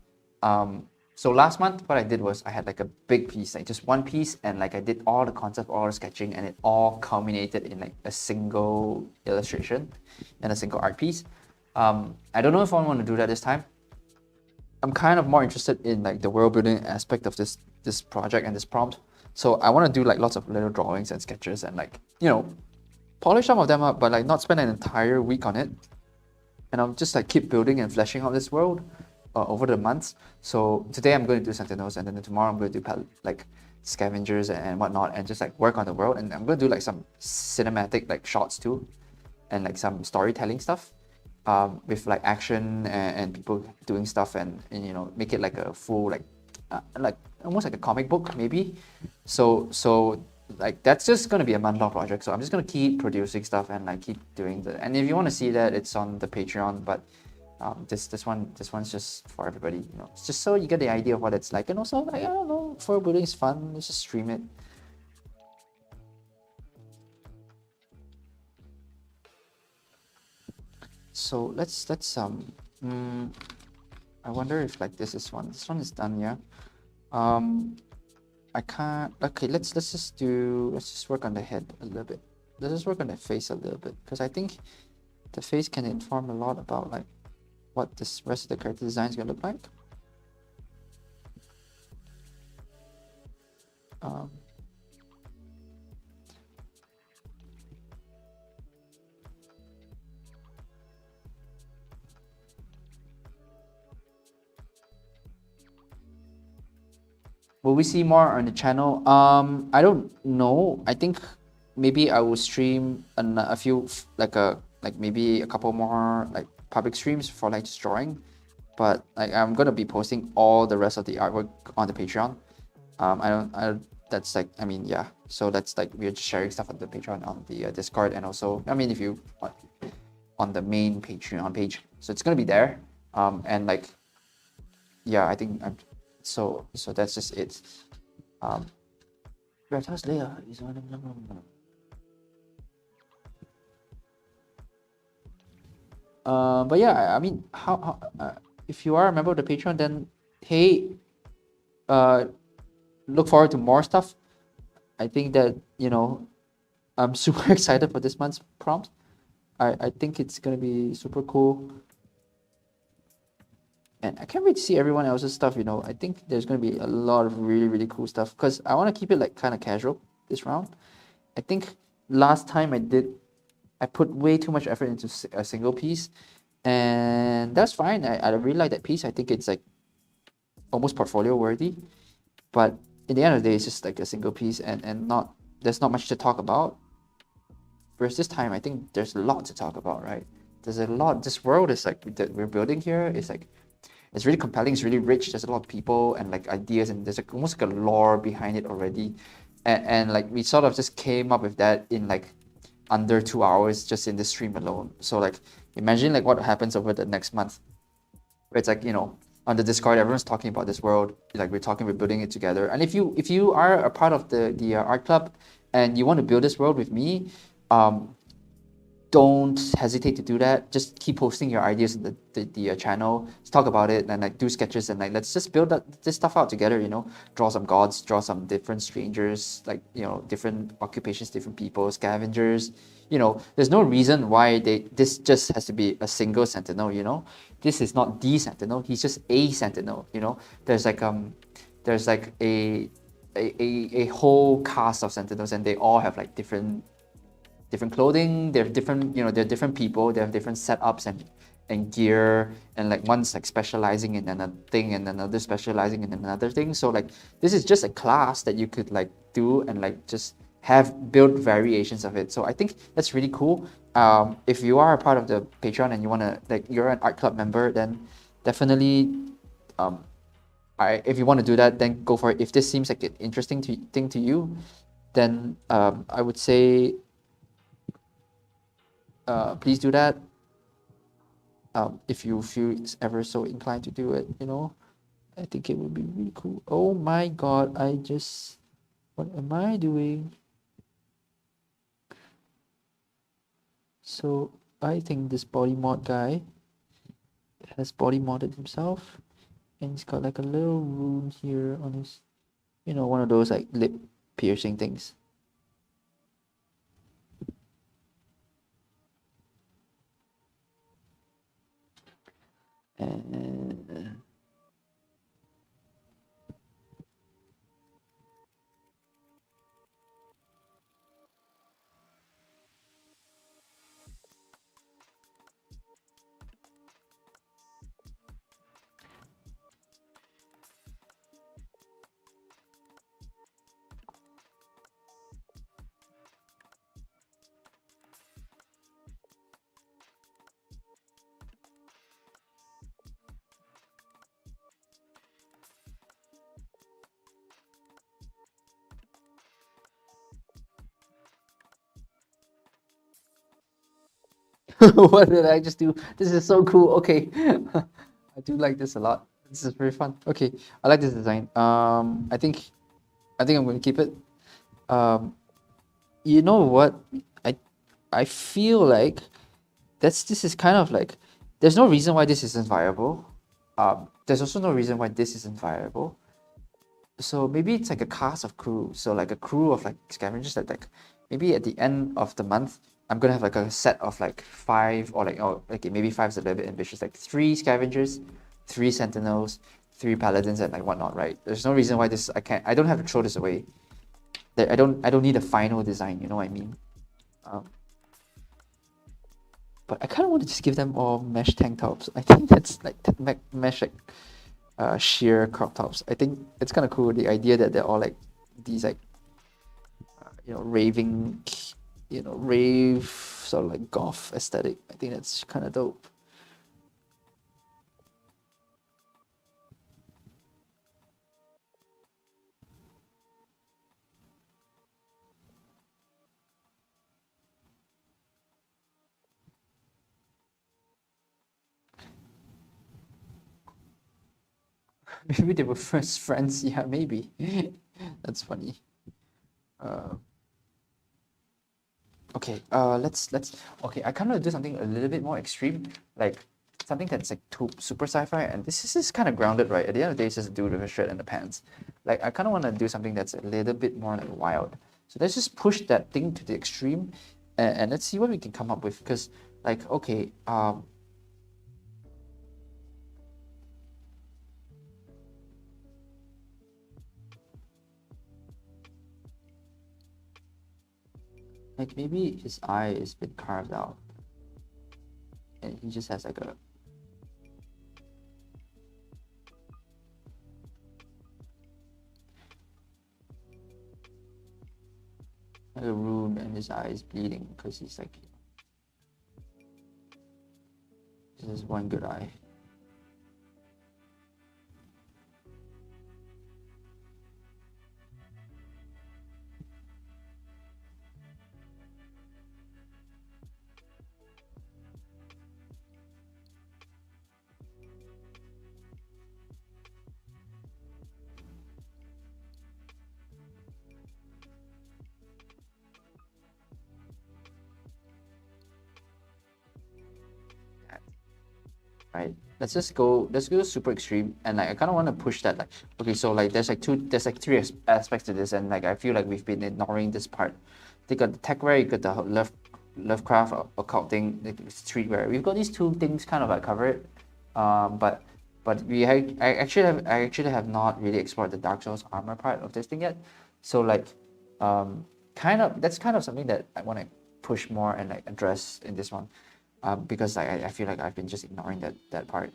so last month what I did was I had like a big piece, like just one piece, and like I did all the concept, all the sketching, and it all culminated in like a single illustration and a single art piece. I don't know if I want to do that this time. I'm kind of more interested in like the world building aspect of this project and this prompt. So I want to do like lots of little drawings and sketches and like, polish some of them up, but like not spend an entire week on it. And I'll just like keep building and fleshing out this world over the months. So today I'm going to do Sentinels, and then tomorrow I'm going to do like scavengers and whatnot, and just like work on the world. And I'm going to do like some cinematic like shots too, and like some storytelling stuff, with like action and people doing stuff, and make it like a full like almost like a comic book maybe. So like that's just going to be a month-long project. So I'm just going to keep producing stuff and like keep doing and if you want to see that, it's on the Patreon. But this one's just for everybody. It's just so you get the idea of what it's like, and also, like, I don't know, for building is fun. Let's just stream it. So let's I wonder if like this one is done. Yeah. I can't. Okay, let's just work on the head a little bit. Let's just work on the face a little bit, because I think the face can inform a lot about like what this rest of the character design is gonna look like. Will we see more on the channel? I don't know. I think maybe I will stream a few, like maybe a couple more like public streams for like just drawing, but like I'm gonna be posting all the rest of the artwork on the Patreon. That's like, I mean, yeah. So that's like, we're just sharing stuff on the Patreon, on the Discord, and also, I mean, if you on the main Patreon page, so it's gonna be there. And like, yeah, I think so that's just it. Reptiles layer is on. But yeah, I mean, how if you are a member of the Patreon, then hey, look forward to more stuff. I think that I'm super excited for this month's prompt. I think it's gonna be super cool. And I can't wait to see everyone else's stuff, you know. I think there's gonna be a lot of really, really cool stuff because I want to keep it like kind of casual this round. I think last time I put way too much effort into a single piece, and that's fine. I really like that piece. I think it's like almost portfolio worthy, but in the end of the day, it's just like a single piece, and not there's not much to talk about. Whereas this time, I think there's a lot to talk about, right? There's a lot. This world is like that we're building here is like it's really compelling. It's really rich. There's a lot of people and like ideas, and there's like almost like a lore behind it already, and like we sort of just came up with that in like under 2 hours just in this stream alone. So like imagine like what happens over the next month, where it's like, you know, on the Discord everyone's talking about this world, like we're building it together. And if you are a part of the art club and you want to build this world with me, don't hesitate to do that. Just keep posting your ideas in the channel. Let's talk about it and like do sketches and like let's just build this stuff out together, you know. Draw some gods, draw some different strangers, like, you know, different occupations, different people, scavengers. You know, there's no reason why this just has to be a single sentinel, you know. This is not the sentinel, he's just a sentinel, you know. There's like a whole cast of sentinels and they all have like different clothing, they're different, you know, they're different people, they have different setups and gear, and like one's like specializing in another thing and another specializing in another thing. So like this is just a class that you could like do and like just have built variations of it. So I think that's really cool. If you are a part of the Patreon and you want to, like, you're an art club member, then definitely if you want to do that, then go for it. If this seems like an interesting thing to you, then I would say please do that. If you feel ever so inclined to do it, you know, I think it would be really cool. Oh my god, what am I doing? So I think this body mod guy has body modded himself, and he's got like a little rune here on his, you know, one of those like lip piercing things. And what did I just do? This is so cool. Okay. I do like this a lot. This is very fun. Okay, I like this design. I think I'm going to keep it. You know what? I feel like this is kind of like, there's no reason why this isn't viable. There's also no reason why this isn't viable. So maybe it's like a cast of crew. So like a crew of like scavengers that like maybe at the end of the month I'm gonna have like a set of like 5 or like, oh okay, maybe 5 is a little bit ambitious, like 3 scavengers, 3 sentinels, 3 paladins and like whatnot, right? There's no reason why I don't have to throw this away. I don't need a final design, you know what I mean? But I kind of want to just give them all mesh tank tops. I think that's like mesh like sheer crop tops. I think it's kind of cool, the idea that they're all like these like you know, raving, you know, rave sort of like goth aesthetic. I think that's kind of dope. Maybe they were first friends. Yeah, maybe. That's funny. Okay, let's okay, I kind of do something a little bit more extreme, like something that's like too super sci-fi, and this is kind of grounded, right? At the end of the day, it's just a dude with a shirt and the pants. Like I kind of want to do something that's a little bit more like wild. So let's just push that thing to the extreme, and let's see what we can come up with. Because like, okay, like maybe his eye is been carved out, and he just has like a wound, and his eye is bleeding because he's like, this is one good eye. Right, let's go super extreme, and like I kind of want to push that, like, okay, so like there's like three aspects to this, and like I feel like we've been ignoring this part. They got the techware, you got the Lovecraft occult thing, like streetwear. We've got these two things kind of like covered, but I actually have not really explored the Dark Souls armor part of this thing yet. So like that's kind of something that I want to push more and like address in this one. Because I feel like I've been just ignoring that part.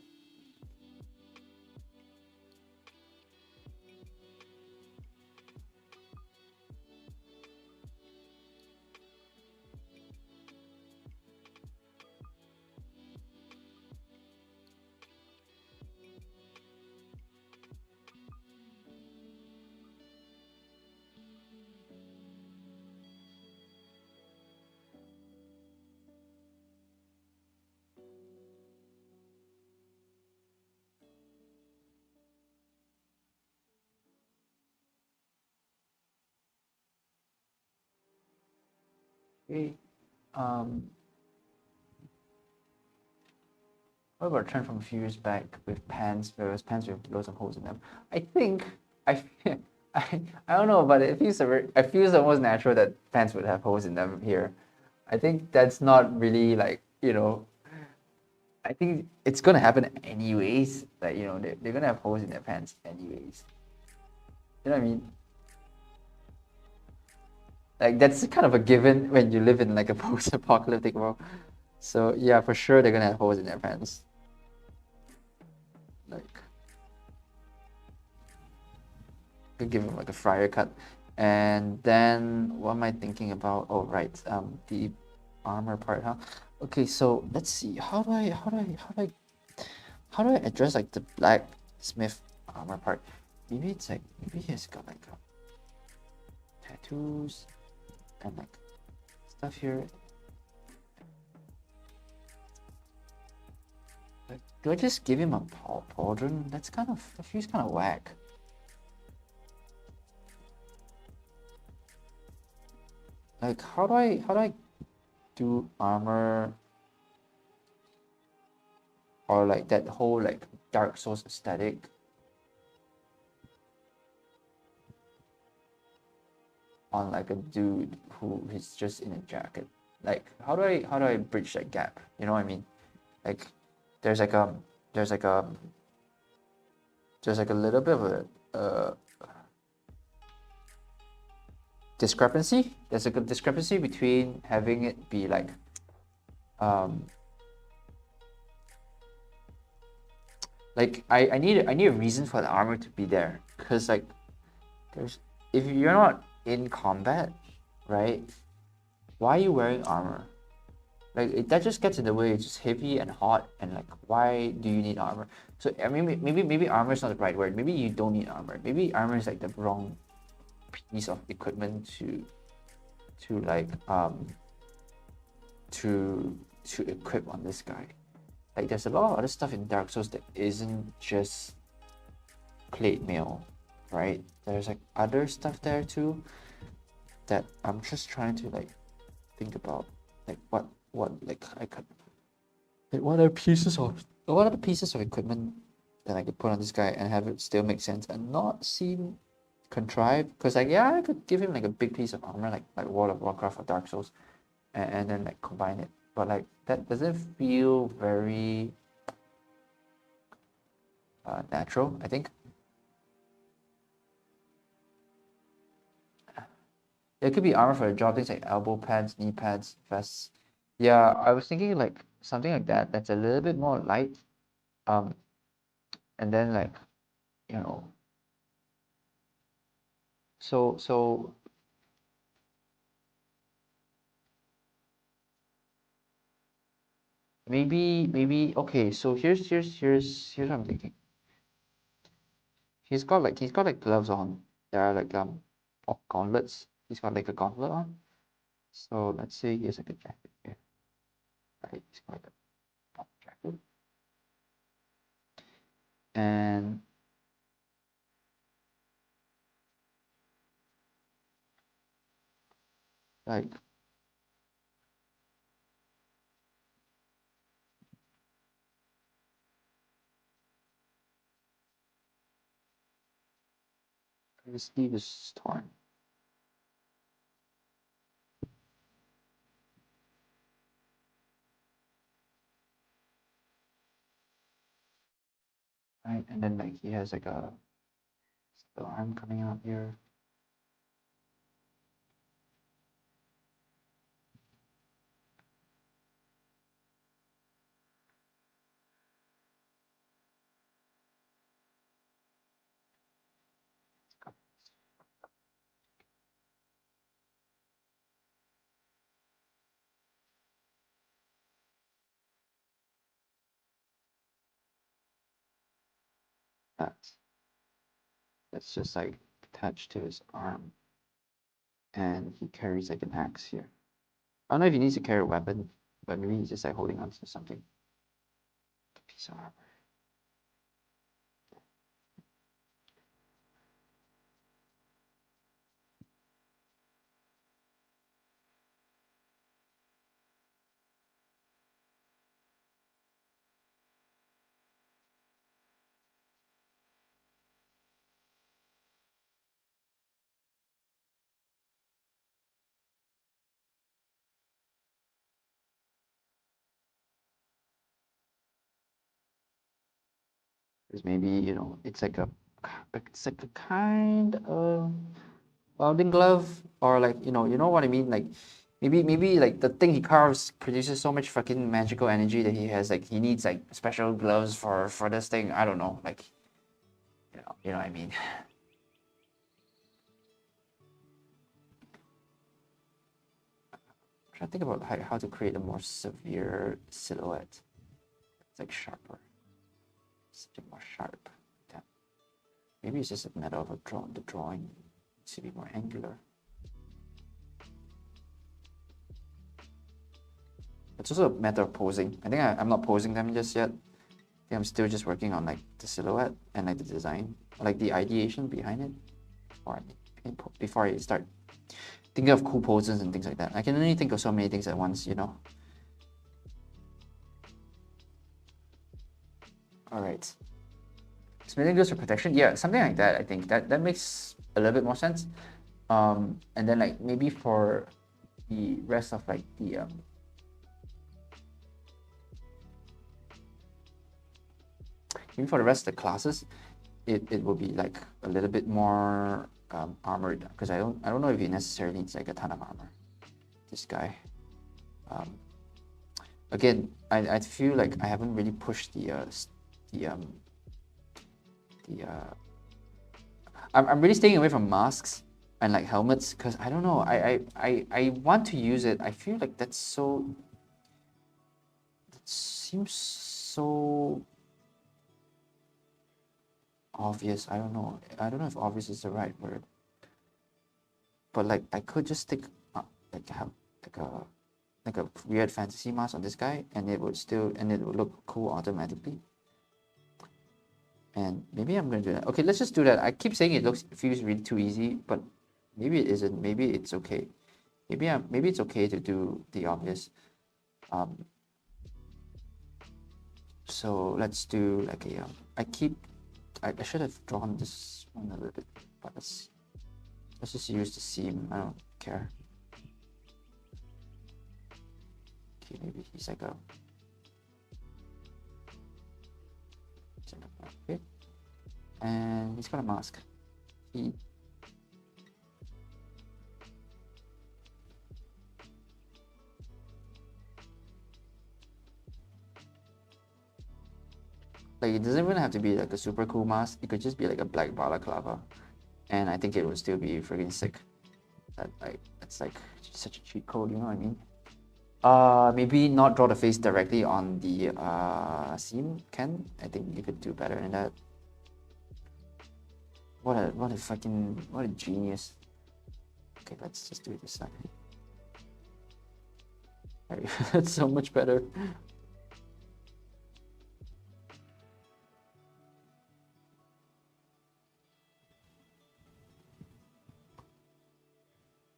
Okay. What about a trend from a few years back with pants, various pants with loads of holes in them? I think I I don't know, but it feels almost natural that pants would have holes in them here. I think that's not really like, I think it's gonna happen anyways. Like, they're gonna have holes in their pants anyways. You know what I mean? Like that's kind of a given when you live in like a post-apocalyptic world. So yeah, for sure they're gonna have holes in their pants. Like, could give them like a fryer cut. And then what am I thinking about? Oh right, the armor part, huh? Okay, so let's see. How do I address like the blacksmith armor part? Maybe he's got like tattoos and like stuff here. Like, do I just give him a pauldron? That feels kind of whack. Like, how do I do armor or like that whole like Dark Souls aesthetic? On like a dude who is just in a jacket. Like, how do I bridge that gap? You know what I mean? Like, there's like a little bit of a discrepancy. There's like a discrepancy between having it be like I need a reason for the armor to be there, because like if you're not in combat, right? Why are you wearing armor? Like, that just gets in the way. It's just heavy and hot, and like, why do you need armor? So I mean, maybe armor is not the right word. Maybe you don't need armor. Maybe armor is like the wrong piece of equipment to equip on this guy. Like, there's a lot of other stuff in Dark Souls that isn't just plate mail, right? There's like other stuff there too that I'm just trying to like think about, like what like I could, like what are the pieces of equipment that I could put on this guy and have it still make sense and not seem contrived, because like yeah, I could give him like a big piece of armor like World of Warcraft or Dark Souls, and then like combine it. But like that doesn't feel very natural, I think. It could be armor for the job, things like elbow pads, knee pads, vests. Yeah, I was thinking like something like that that's a little bit more light. Um, and then like, you know, so maybe okay, so here's what I'm thinking. He's got like gloves on. There are like gauntlets. He's got like a gauntlet on. So let's say he has like a jacket here. Right, he's got like a jacket. And like his sleeve is torn. Right, and then like he has like the arm coming out here. That's just like attached to his arm, and he carries like an axe here. I don't know if he needs to carry a weapon, but maybe he's just like holding on to something. Piece of armor. Because maybe it's like a kind of welding glove, or like you know what I mean, like maybe like the thing he carves produces so much fucking magical energy that he needs like special gloves for this thing. I don't know, like you know what I mean. I'm trying to think about how to create a more severe silhouette. It's like sharper, something more sharp. Yeah. Maybe it's just a matter of the drawing needs to be more angular. It's also a matter of posing. I think I'm not posing them just yet. I think I'm still just working on like the silhouette and like the design, like the ideation behind it, before I start thinking of cool poses and things like that. I can only think of so many things at once, you know. All right. Smithing goes for protection. Yeah, something like that. I think that makes a little bit more sense. And then like maybe for the rest of like the maybe for the rest of the classes, it will be like a little bit more armored, because I don't know if he necessarily needs like a ton of armor. This guy. Again, I feel like I haven't really pushed I'm really staying away from masks and like helmets, because I don't know, I want to use it. I feel like that seems so obvious. I don't know if obvious is the right word, but like I could just stick have like a weird fantasy mask on this guy, and it would look cool automatically. And maybe I'm gonna do that. Okay, let's just do that. I keep saying it feels really too easy, but maybe it isn't. Maybe it's okay. Maybe it's okay to do the obvious. So let's do like I should have drawn this one a little bit, but let's Let's just use the seam. I don't care. Okay, maybe he's like a. Okay, and he's got a mask. He. Like, it doesn't even have to be like a super cool mask. It could just be like a black balaclava, and I think it would still be friggin' sick. That like it's like such a cheat code, you know what I mean? Maybe not draw the face directly on the seam. Ken, I think you could do better than that. What a genius. Okay, let's just do it this time. That's so much better.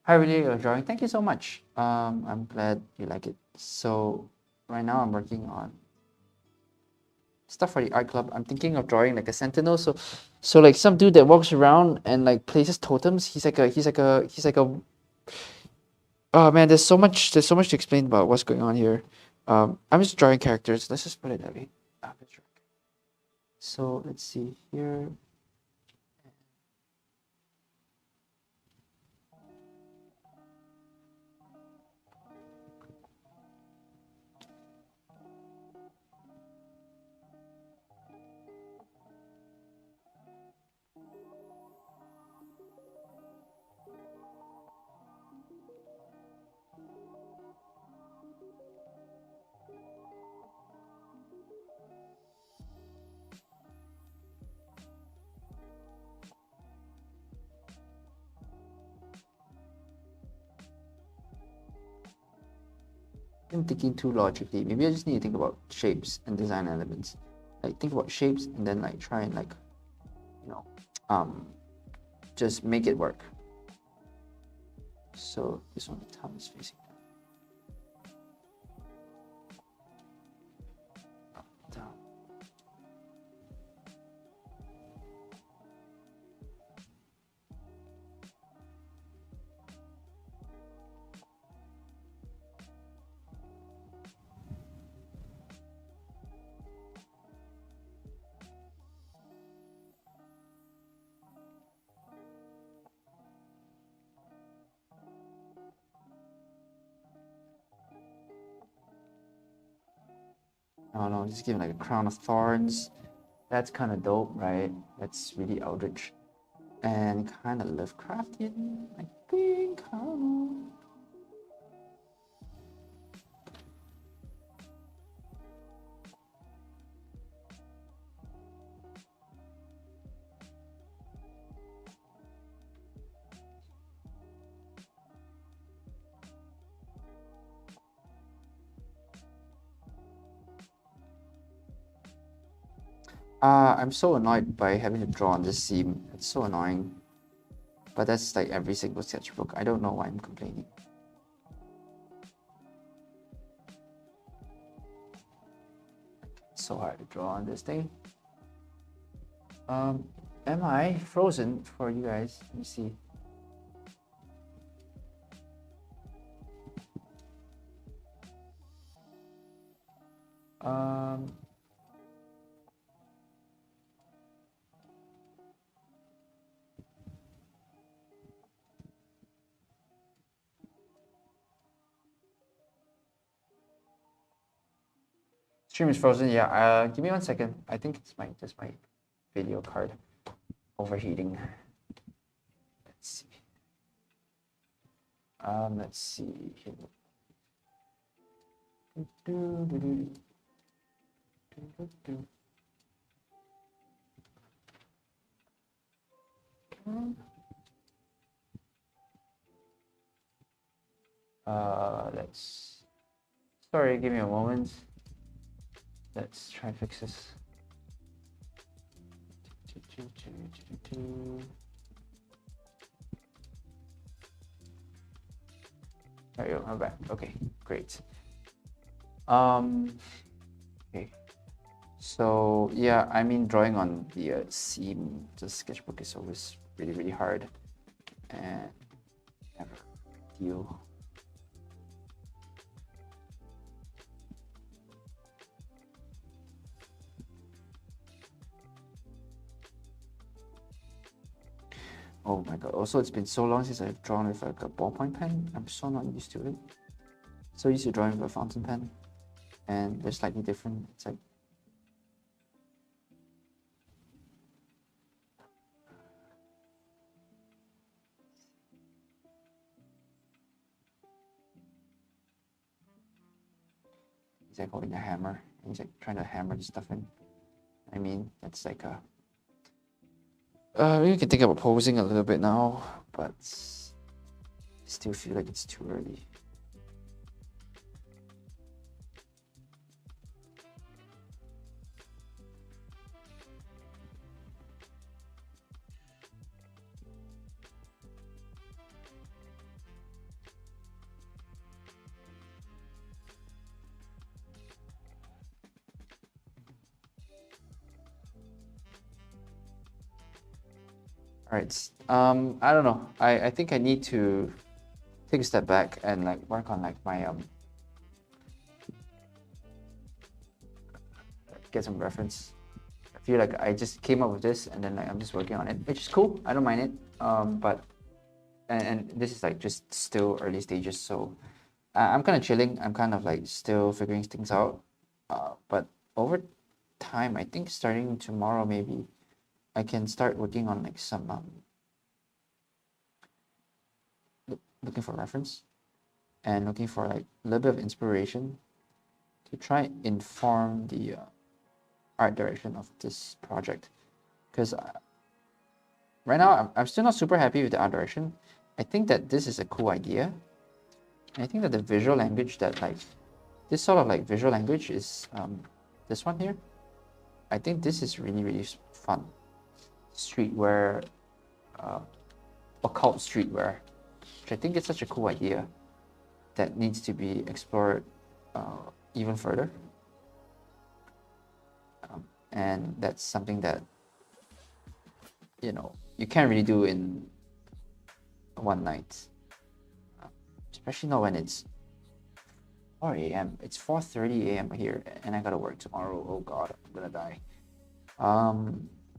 I really enjoy drawing. Thank you so much. I'm glad you like it. So right now I'm working on stuff for the art club. I'm thinking of drawing like a sentinel. So like some dude that walks around and like places totems. He's like a. Oh man, there's so much to explain about what's going on here. I'm just drawing characters. Let's just put it that way. So let's see here. I'm thinking too logically. Maybe I just need to think about shapes and design elements. Like think about shapes and then like try and like, you know, just make it work. So this one, the tongue is facing down. Oh no, just give him like a crown of thorns. That's kind of dope, right? That's really Eldritch and kind of Lovecraftian, I think. I don't know. I'm so annoyed by having to draw on this seam. It's so annoying. But that's like every single sketchbook. I don't know why I'm complaining. It's so hard to draw on this thing. Am I frozen for you guys? Let me see. Stream is frozen. Yeah. Give me 1 second. I think it's just my video card overheating. Let's see. Let's see here. Sorry, give me a moment. Let's try and fix this. There you go, I'm back. Okay, great. Okay. So yeah, I mean drawing on the seam, the sketchbook is always really hard. and never deal. Oh my god, also it's been so long since I've drawn with like a ballpoint pen. I'm so not used to it. So used to drawing with a fountain pen, and they're slightly different. It's like he's like holding a hammer. He's like trying to hammer the stuff in. I mean, that's like a. We can think about posing a little bit now, but I still feel like it's too early. All right. I don't know. I think I need to take a step back and like work on like my get some reference. I feel like I just came up with this and then like I'm just working on it, which is cool. I don't mind it. But and this is like just still early stages, so I'm kind of chilling. I'm kind of like still figuring things out. But over time, I think starting tomorrow maybe I can start working on like some looking for reference and looking for like a little bit of inspiration to try inform the art direction of this project. Because right now I'm still not super happy with the art direction. I think that this is a cool idea. And I think that the visual language that like this sort of like visual language is this one here. I think this is really fun. Streetwear, occult streetwear, which I think is such a cool idea that needs to be explored even further. And that's something that, you know, you can't really do in one night. Especially not when it's 4 a.m. It's 4:30 a.m. here and I gotta work tomorrow. Oh god, I'm gonna die.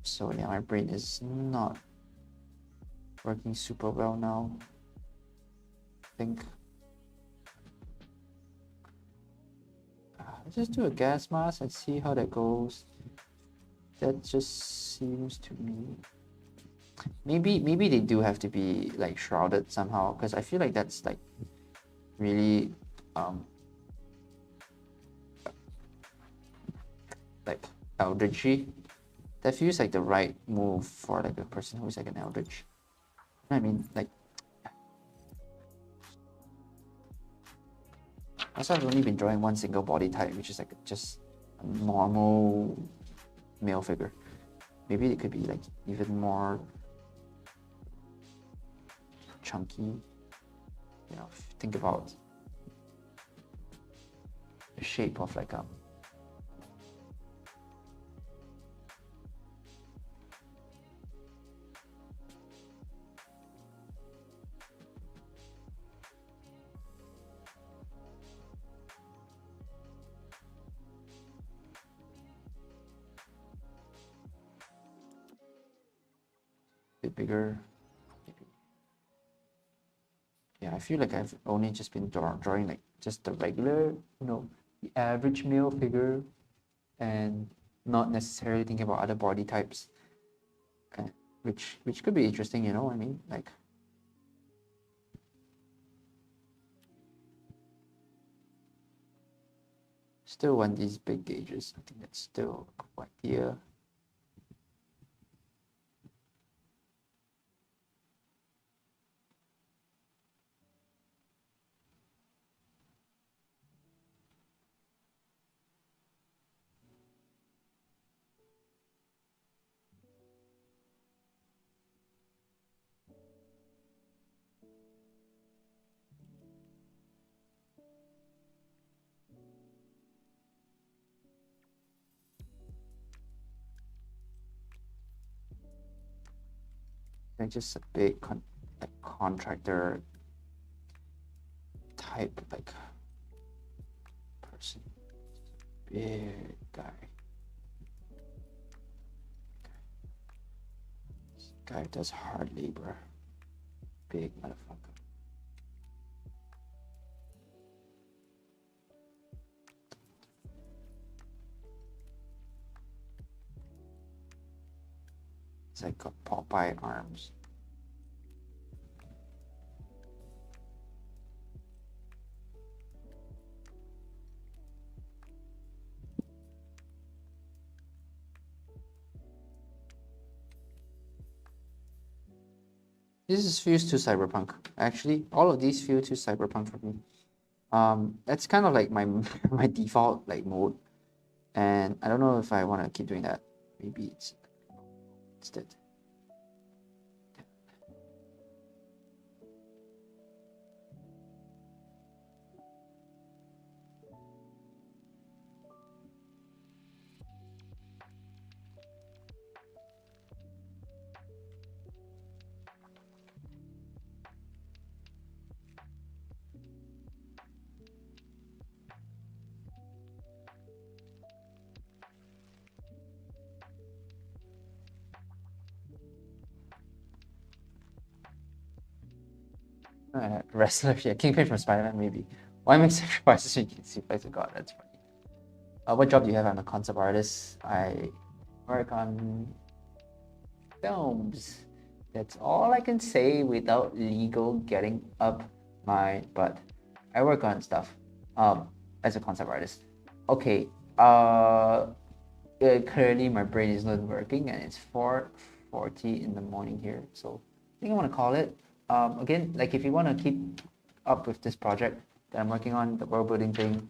So yeah, my brain is not working super well now. I think let's just do a gas mask and see how that goes. That just seems to me maybe they do have to be like shrouded somehow, because I feel like that's like really like Eldritchy. That feels like the right move for like a person who's like an Eldritch. I mean, like also I've only been drawing one single body type, which is like just a normal male figure. Maybe it could be like even more chunky. You know, if you think about the shape of like bit bigger. Maybe. Yeah, I feel like I've only just been drawing like just the regular, you know, the average male figure, and not necessarily thinking about other body types, which could be interesting, you know what I mean? Like still want these big gauges. I think that's still a cool idea. Like just a big contractor type, like person, big guy. This guy does hard labor, big motherfucker. It's like a Popeye arms. This feels too cyberpunk. Actually, all of these feel too cyberpunk for me. That's kind of like my my default like mode, and I don't know if I want to keep doing that. Maybe it's instead. Wrestler, yeah, Kingpin from Spider-Man, maybe. Why make sacrifices when you can see face of God? That's funny. What job do you have? I'm a concept artist. I work on films. That's all I can say without legal getting up my butt. I work on stuff as a concept artist. Okay, clearly my brain is not working and it's 4:40 in the morning here, so I think I want to call it. Again, like if you want to keep up with this project that I'm working on, the world building thing,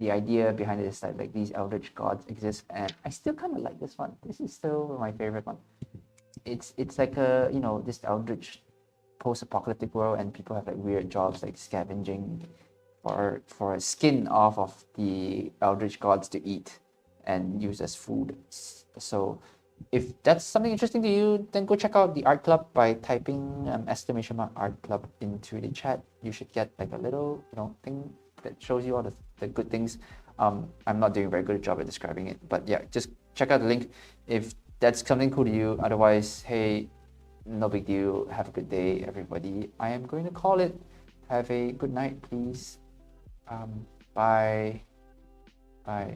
the idea behind it is that like these Eldritch gods exist, and I still kind of like this one. This is still my favorite one. It's like a, you know, this Eldritch post-apocalyptic world, and people have like weird jobs like scavenging for skin off of the Eldritch gods to eat and use as food. So if that's something interesting to you, then go check out the Art Club by typing !Art Club into the chat. You should get like a little, you know, thing that shows you all the good things. I'm not doing a very good job at describing it, but yeah, just check out the link if that's something cool to you. Otherwise, hey, no big deal. Have a good day, everybody. I am going to call it. Have a good night, please. Bye. Bye.